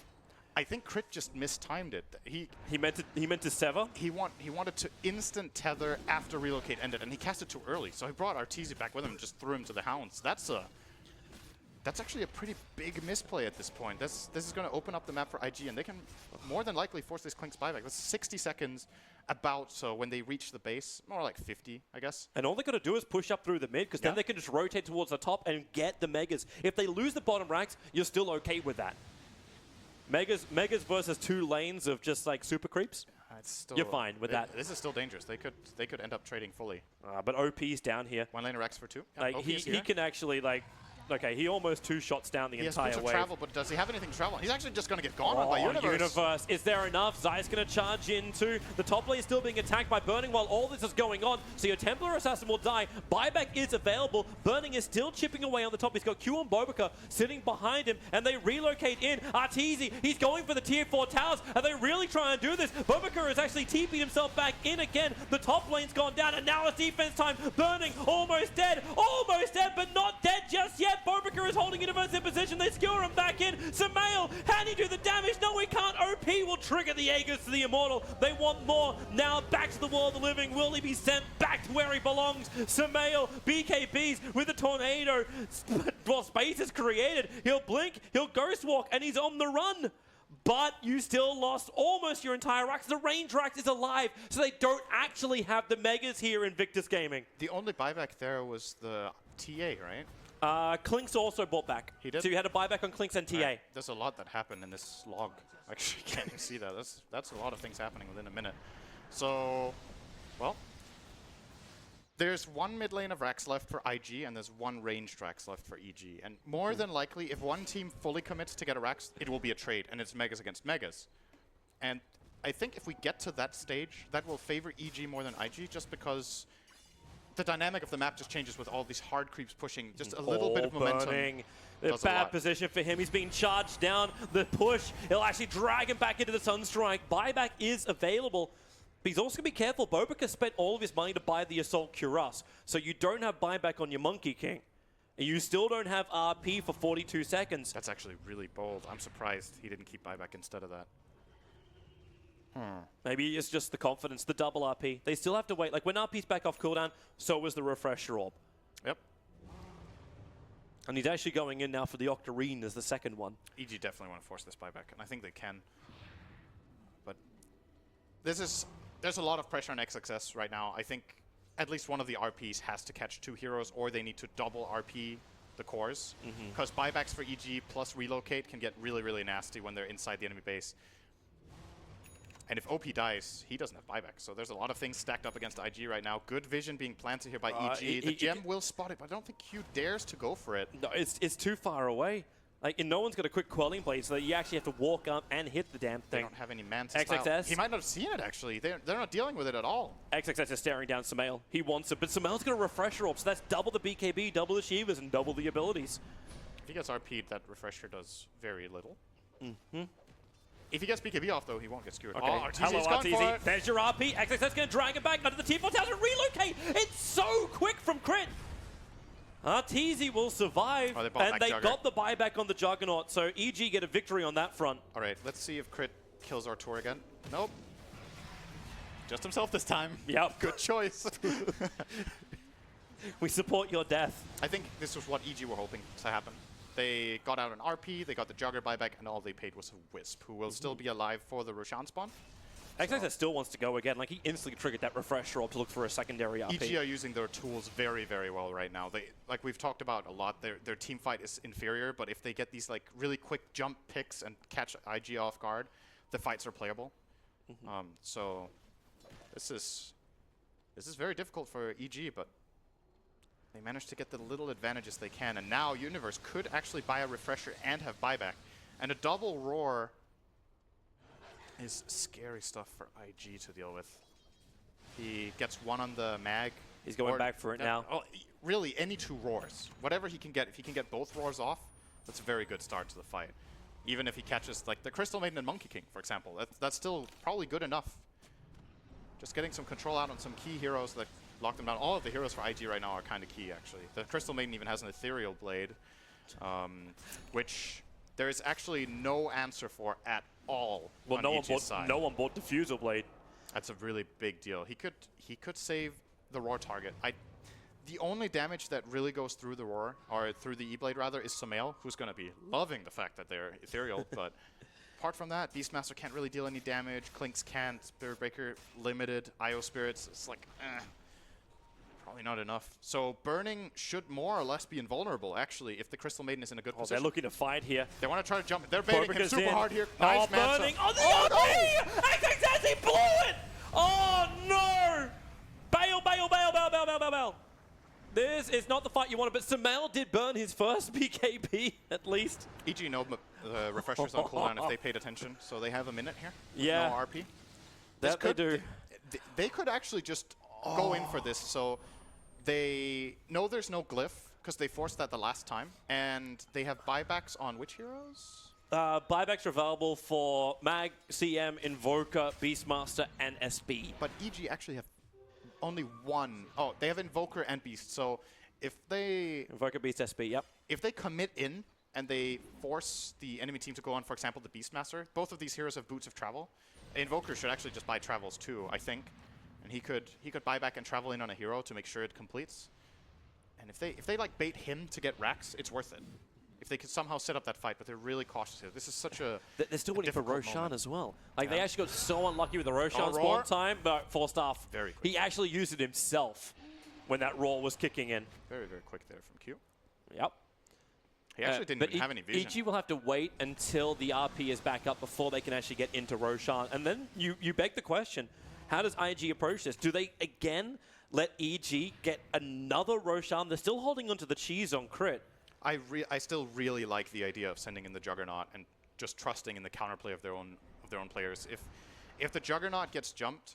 I think Crit just mistimed it. He meant to sever. he wanted to instant tether after relocate ended, and he cast it too early. So he brought Arteezy back with him and just threw him to the hounds. That's actually a pretty big misplay at this point. This is going to open up the map for IG, and they can more than likely force this Klink's buyback. That's 60 seconds about, so when they reach the base, more like 50, I guess. And all they got to do is push up through the mid, because then they can just rotate towards the top and get the Megas. If they lose the bottom racks, you're still okay with that. Megas versus 2 lanes of just like super creeps. It's still, You're fine with that. This is still dangerous. They could end up trading fully. But OP's down here. One lane Rex for 2. Yeah, Like OP he is here. can actually like. Okay, he almost 2 shots down the He has entire boots of wave. travel, but does he have anything to travel on? He's actually just going to get gone on by Universe. Is there enough? Zai's going to charge into the top lane, still being attacked by Burning while all this is going on. So your Templar Assassin will die. Buyback is available. Burning is still chipping away on the top. He's got Q and Bobica sitting behind him, and they relocate in. Arteezy, he's going for the tier 4 towers. Are they really trying to do this? Bobica is actually TP'd himself back in again. The top lane's gone down, and now it's defense time. Burning, almost dead, but not dead just yet. Bobica is holding Universe in position. They skewer him back in. Sumail, can he do the damage? No, he can't. OP will trigger the Aegis to the Immortal. They want more. Now back to the world of the living. Will he be sent back to where he belongs? Sumail, BKBs with a tornado. Well, space is created. He'll blink, he'll ghost walk, and he's on the run. But you still lost almost your entire racks. The range racks is alive, so they don't actually have the Megas here in Invictus Gaming. The only buyback there was the TA, right? Klink's also bought back. He did? So you had a buyback on Klink's and TA. Right. There's a lot that happened in this log. Actually, can't even see that. That's a lot of things happening within a minute. So, well, there's 1 mid lane of racks left for IG, and there's 1 ranged racks left for EG. And more than likely, if one team fully commits to get a racks, it will be a trade, and it's Megas against Megas. And I think if we get to that stage, that will favor EG more than IG, just because the dynamic of the map just changes with all these hard creeps pushing just a little bit of momentum. Burning. A does a bad lot. position for him. He's being charged down. The push, he'll actually drag him back into the Sunstrike. Buyback is available. But he's also going to be careful. Bobica spent all of his money to buy the Assault Cuirass. So you don't have buyback on your Monkey King. And you still don't have RP for 42 seconds. That's actually really bold. I'm surprised he didn't keep buyback instead of that. Maybe it's just the confidence, the double RP. They still have to wait. Like when RP's back off cooldown, so was the refresher orb. Yep. And he's actually going in now for the Octarine as the second one. EG definitely want to force this buyback, and I think they can. But there's a lot of pressure on XXS right now. I think at least one of the RPs has to catch 2 heroes, or they need to double RP the cores. Because buybacks for EG plus relocate can get really, really nasty when they're inside the enemy base. And if OP dies, he doesn't have buyback. So there's a lot of things stacked up against IG right now. Good vision being planted here by EG. The gem will spot it, but I don't think Q dares to go for it. No, it's too far away. Like, and no one's got a quick quelling blade, so that you actually have to walk up and hit the damn They thing. don't have any mantis. XXS. He might not have seen it, actually. They're not dealing with it at all. XXS is staring down Sumail. He wants it, but Sumail's got a refresher up, so that's double the BKB, double the Shivas, and double the abilities. If he gets RP'd, that refresher does very little. If he gets BKB off, though, he won't get skewered. Okay. Oh, Hello, RTZ's gone for RTZ. it. There's your RP. XXS going to drag it back under the T4000. Relocate. It's so quick from Crit. RTZ will survive, Oh, they bought and back they Jugger. got the buyback on the Juggernaut, so EG get a victory on that front. All right, let's see if Crit kills Artur again. Nope. Just himself this time. Yep. Good choice. We support your death. I think this was what EG were hoping to happen. They got out an RP, they got the Jugger buyback, and all they paid was a Wisp, who will still be alive for the Roshan spawn. XXS still wants to go again. Like, he instantly triggered that refresher up to look for a secondary RP. EG are using their tools very, very well right now. They, like we've talked about a lot, their team fight is inferior, but if they get these like really quick jump picks and catch IG off guard, the fights are playable. So this is very difficult for EG, but they managed to get the little advantages they can, and now Universe could actually buy a refresher and have buyback. And a double roar is scary stuff for IG to deal with. He gets one on the mag. He's going back for it now. Oh, really, any 2 roars. Whatever he can get. If he can get both roars off, that's a very good start to the fight. Even if he catches like the Crystal Maiden and Monkey King, for example. That's still probably good enough. Just getting some control out on some key heroes that lock them down. All of the heroes for IG right now are kind of key, actually. The Crystal Maiden even has an Ethereal Blade, which there is actually no answer for at all on EG's side. No one bought Diffusal Blade. That's a really big deal. He could save the Roar target. The only damage that really goes through the Roar, or through the E-Blade rather, is Sumail, who's going to be loving the fact that they're ethereal. But apart from that, Beastmaster can't really deal any damage. Clinks can't. Spirit Breaker limited. IO Spirits, it's like, probably not enough. So Burning should more or less be invulnerable, actually, if the Crystal Maiden is in a good position. They're looking to fight here. They want to try to jump. They're baiting him super hard here. Oh, Nice Manta. Burning. Oh, the RP! XXS, he blew it! Oh, no! Bail, bail, bail, bail, bail, bail, bail, bail. This is not the fight you wanted, but Sumail did burn his first BKB, at least. EG know the refreshers on cooldown if they paid attention, so they have a minute here. Yeah. No RP. That they do. They could actually just go in for this, so they know there's no glyph, because they forced that the last time, and they have buybacks on which heroes? Buybacks are available for Mag, CM, Invoker, Beastmaster, and SB. But EG actually have only one. Oh, they have Invoker and Beast, so if they... Invoker, Beast, SB, yep. If they commit in and they force the enemy team to go on, for example, the Beastmaster, both of these heroes have Boots of Travel. Invoker should actually just buy Travels too, I think. And he could buy back and travel in on a hero to make sure it completes. And if they like bait him to get racks, it's worth it. If they could somehow set up that fight, but they're really cautious here. This is such a They're still waiting for difficult Roshan moment. as well. Like, Yeah. they actually got so unlucky with the Roshan Roar. spawn time, but forced off. Very quick. He actually used it himself when that roar was kicking in. very, very quick there from Q. Yep. He actually didn't but even have any vision. EG will have to wait until the RP is back up before they can actually get into Roshan. And then you beg the question, how does IG approach this? Do they, again, let EG get another Roshan? They're still holding onto the cheese on crit. I still really like the idea of sending in the Juggernaut and just trusting in the counterplay of their own players. If the Juggernaut gets jumped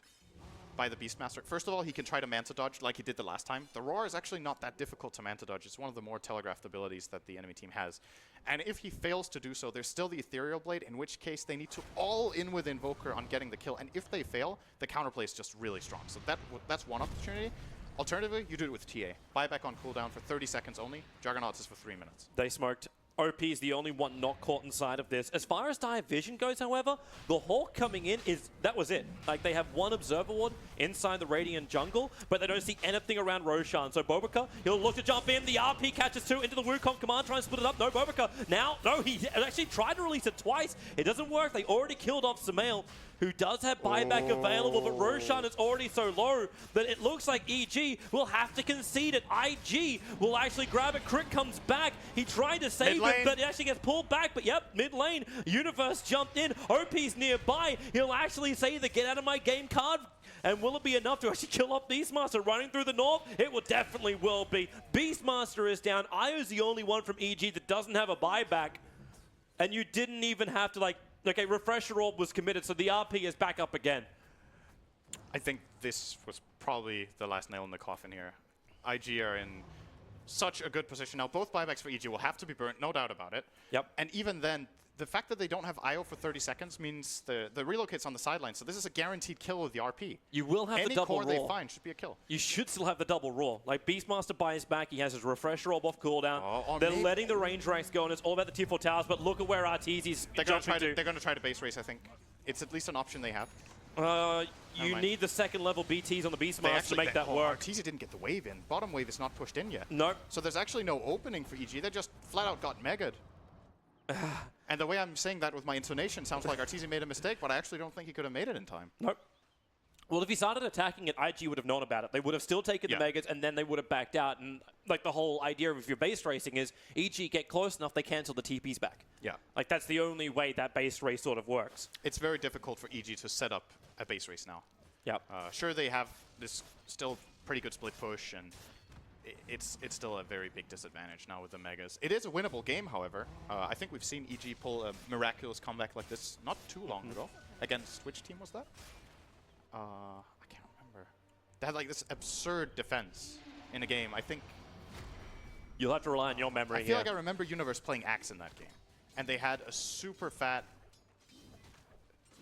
by the Beastmaster, first of all, he can try to Manta dodge like he did the last time. The Roar is actually not that difficult to Manta dodge. It's one of the more telegraphed abilities that the enemy team has. And if he fails to do so, there's still the Ethereal Blade, in which case they need to all in with Invoker on getting the kill. And if they fail, the counterplay is just really strong. So that's one opportunity. Alternatively, you do it with TA. Buyback on cooldown for 30 seconds only. Juggernauts is for 3 minutes. They smoked. OP is the only one not caught inside of this. As far as Dire Vision goes, however, the Hawk coming in that was it. Like, they have one Observer Ward inside the Radiant jungle, but they don't see anything around Roshan. So Bobaka, he'll look to jump in. The RP catches two into the Wukong command, trying to split it up. No, Bobaka. Now, no, he actually tried to release it twice. It doesn't work. They already killed off Sumail, who does have buyback available, but Roshan is already so low that it looks like EG will have to concede it. IG will actually grab it. Crit comes back. He tried to save it, but it actually gets pulled back. But yep, mid lane, Universe jumped in. OP's nearby. He'll actually say the get out of my game card. And will it be enough to actually kill off Beastmaster running through the north? It will definitely will be. Beastmaster is down. Io's the only one from EG that doesn't have a buyback. And you didn't even have to, like, okay, Refresher Orb was committed, so the RP is back up again. I think this was probably the last nail in the coffin here. IG are in such a good position. Now, both buybacks for EG will have to be burnt, no doubt about it. Yep. And even then, the fact that they don't have IO for 30 seconds means the relocate's on the sideline, so this is a guaranteed kill of the RP. You will have the double core raw. they find should be a kill. You should still have the double raw. Like, Beastmaster buys back, he has his Refresher Orb off cooldown. They're letting the range racks go, and it's all about the tier 4 towers, but look at where Arteezy's jumping to. They're going to try to base race, I think. It's at least an option they have. You need the second level BTs on the Beastmaster to make that work. Arteezy didn't get the wave in. Bottom wave is not pushed in yet. Nope. So there's actually no opening for EG. They just flat out got megaed. And the way I'm saying that with my intonation sounds like Arteezy made a mistake, but I actually don't think he could have made it in time. Nope. Well, if he started attacking it, IG would have known about it. They would have still taken the megas, and then they would have backed out. And like the whole idea of if you're base racing is EG get close enough, they cancel the TPs back. Yeah. Like, that's the only way that base race sort of works. It's very difficult for EG to set up a base race now. Yep. Sure, they have this still pretty good split push, and it's still a very big disadvantage now with the megas. It is a winnable game, however. I think we've seen EG pull a miraculous comeback like this not too long ago. Against which team was that? I can't remember. They had like this absurd defense in a game. I think you'll have to rely on your memory. I feel like I remember Universe playing Axe in that game, and they had a super fat.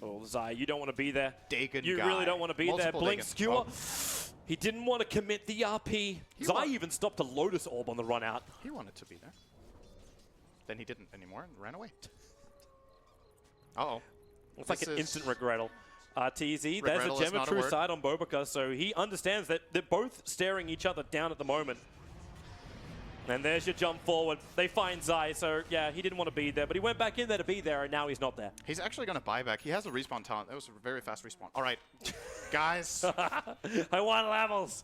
Oh, Zai, you don't want to be there. Dagon you guy. really don't want to be there. Blink Skewer. Oh. He didn't want to commit the RP. Zai even stopped a Lotus Orb on the run out. He wanted to be there. Then he didn't anymore and ran away. Uh-oh. Looks like an instant regrettal. TZ, there's a gem of true sight on Bobaka, so he understands that they're both staring each other down at the moment. And there's your jump forward. They find Zai, so yeah, he didn't want to be there, but he went back in there to be there, and now he's not there. He's actually going to buy back. He has a respawn talent. That was a very fast respawn. All right, guys. I want levels.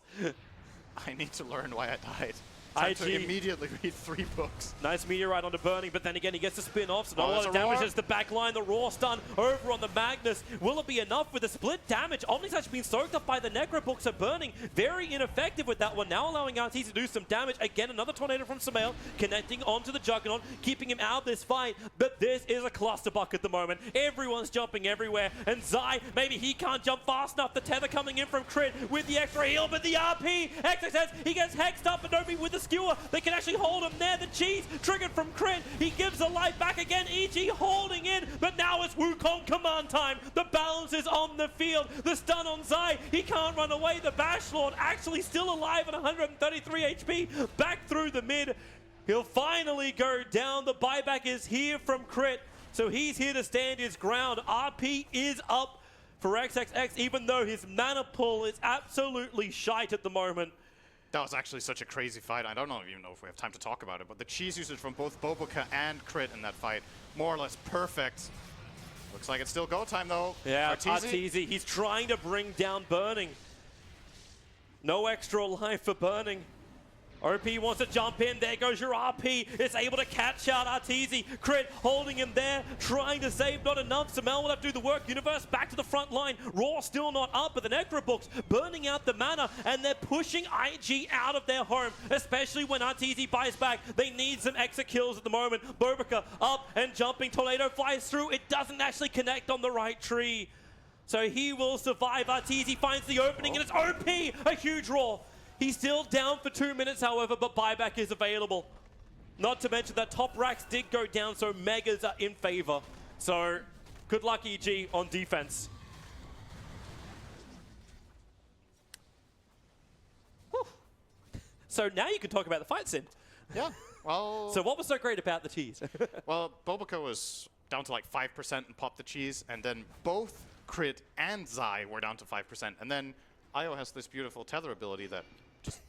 I need to learn why I died. Time to immediately read 3 books. Nice meteorite onto Burning, but then again he gets the spin off, so not a lot of damage as the back line. The Raw stun over on the Magnus. Will it be enough with the split damage? Omni's actually been soaked up by the Necro book, so Burning very ineffective with that one. Now allowing Arteezy to do some damage. Again, another tornado from Sumail, connecting onto the Juggernaut, keeping him out of this fight. But this is a clusterbuck at the moment. Everyone's jumping everywhere, and Zai, maybe he can't jump fast enough. The tether coming in from Crit with the extra heal, but the RP, XXS, he gets hexed up, and Nobi with the skewer. They can actually hold him there. The cheese triggered from Crit. He gives the life back again. EG holding in, but now it's Wukong command time. The balance is on the field. The stun on Zai. He can't run away. The Bash Lord actually still alive at 133 HP. Back through the mid. He'll finally go down. The buyback is here from Crit, so he's here to stand his ground. RP is up for XXX, even though his mana pull is absolutely shite at the moment. That was actually such a crazy fight. I don't even know if we have time to talk about it, but the cheese usage from both Bobaka and Crit in that fight, more or less perfect. Looks like it's still go time, though. Yeah, Arteezy, he's trying to bring down Burning. No extra life for Burning. OP wants to jump in. There goes your RP. It's able to catch out Arteezy. Crit holding him there, trying to save. Not enough. Sumail will have to do the work. Universe back to the front line. Raw still not up, but the Necro books burning out the mana, and they're pushing IG out of their home, especially when Arteezy buys back. They need some extra kills at the moment. Bobaka up and jumping. Tornado flies through. It doesn't actually connect on the right tree. So he will survive. Arteezy finds the opening, and it's OP. A huge Raw. He's still down for 2 minutes, however, but buyback is available. Not to mention that top racks did go down, so megas are in favor. So good luck, EG, on defense. Whew. So now you can talk about the fight sim. Yeah. Well, So what was so great about the cheese? well, Bobica was down to like 5% and popped the cheese, and then both Crit and Zai were down to 5%, and then Io has this beautiful tether ability that just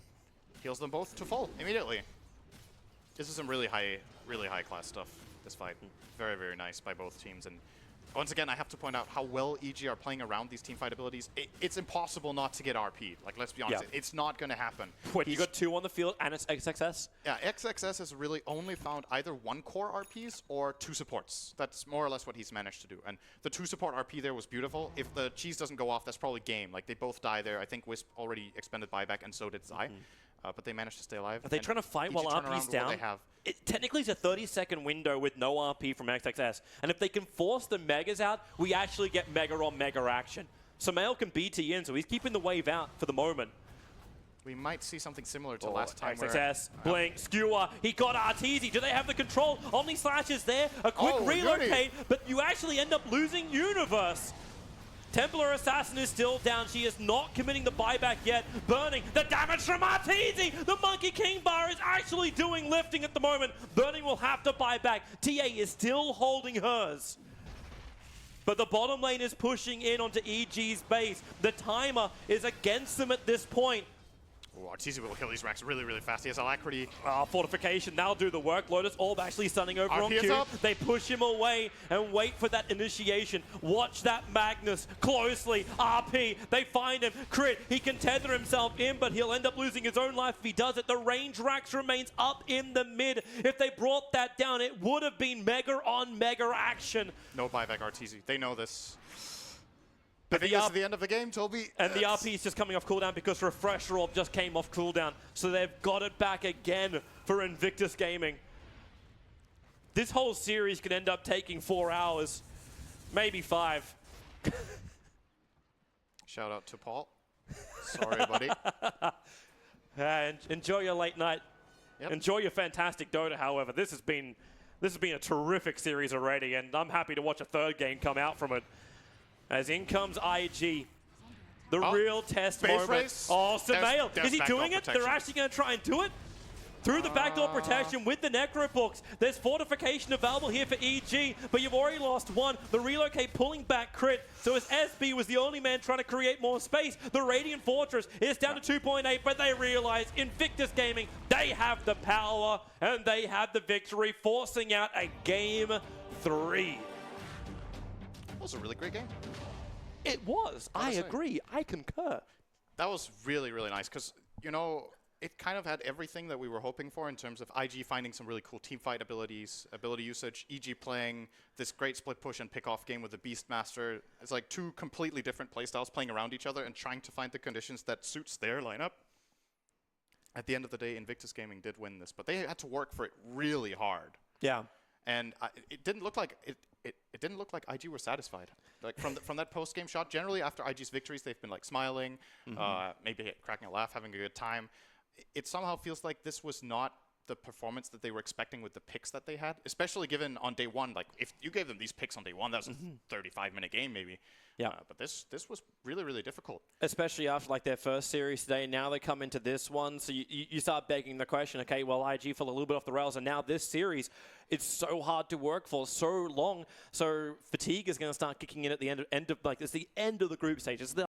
heals them both to full immediately. This is some really high class stuff, this fight. Very, very nice by both teams. And once again, I have to point out how well EG are playing around these teamfight abilities. It's impossible not to get RP'd. Like, let's be honest, it's not going to happen. When you got 2 on the field and it's XXS? Yeah, XXS has really only found either 1 core RPs or 2 supports. That's more or less what he's managed to do. And the 2 support RP there was beautiful. If the cheese doesn't go off, that's probably game. Like, they both die there. I think Wisp already expended buyback, and so did Zai. But they managed to stay alive. Are they trying to fight while RP's down? Technically, it's a 30-second window with no RP from XXS. And if they can force the Megas out, we actually get Mega on Mega action. Sumail can BT in, so he's keeping the wave out for the moment. We might see something similar to last time. XXS, Blink, Skewer, he got Arteezy. Do they have the control? Omni Slash is there, a quick relocate, but you actually end up losing Universe. Templar Assassin is still down. She is not committing the buyback yet. Burning the damage from Arteezy. The Monkey King bar is actually doing lifting at the moment. Burning will have to buy back. TA is still holding hers. But the bottom lane is pushing in onto EG's base. The timer is against them at this point. Oh, Arteezy will kill these racks really, really fast. He has Alacrity. Fortification, that'll do the work. Lotus Orb actually stunning over on Q. They push him away and wait for that initiation. Watch that Magnus closely. RP, they find him. Crit, he can tether himself in, but he'll end up losing his own life if he does it. The range racks remains up in the mid. If they brought that down, it would have been Mega on Mega action. No buyback, Arteezy. They know this. I think this is the end of the game, Toby. And the RP is just coming off cooldown because Refresher Orb just came off cooldown. So they've got it back again for Invictus Gaming. This whole series could end up taking 4 hours, maybe 5. Shout out to Paul. Sorry, buddy. Enjoy your late night. Yep. Enjoy your fantastic Dota, however. This has been a terrific series already, and I'm happy to watch a 3rd game come out from it. As in comes IG. The real test moment. Race. Oh, Sumail. Is he doing it? Protection. They're actually going to try and do it? Through the backdoor protection with the Necro Books. There's fortification available here for EG, but you've already lost 1. The relocate pulling back Crit. So as SB was the only man trying to create more space, the Radiant Fortress is down to 2.8, but they realize Invictus Gaming, they have the power and they have the victory, forcing out a Game 3. That was a really great game. It was. I agree. I concur. That was really, really nice because, you know, it kind of had everything that we were hoping for in terms of IG finding some really cool teamfight abilities, ability usage, EG playing this great split push and pick off game with the Beastmaster. It's like 2 completely different playstyles playing around each other and trying to find the conditions that suits their lineup. At the end of the day, Invictus Gaming did win this, but they had to work for it really hard. Yeah. And it didn't look like it didn't look like IG were satisfied. Like from that post game shot, generally after IG's victories, they've been like smiling, maybe cracking a laugh, having a good time. It somehow feels like this was not the performance that they were expecting with the picks that they had, especially given on day 1. Like if you gave them these picks on day 1, that was a 35-minute game maybe. Yeah. But this was really, really difficult. Especially after like their first series today. Now they come into this one. So you start begging the question, okay, well, IG fell a little bit off the rails. And now this series, it's so hard to work for, so long. So fatigue is going to start kicking in at the end of like, it's the end of the group stage. It's the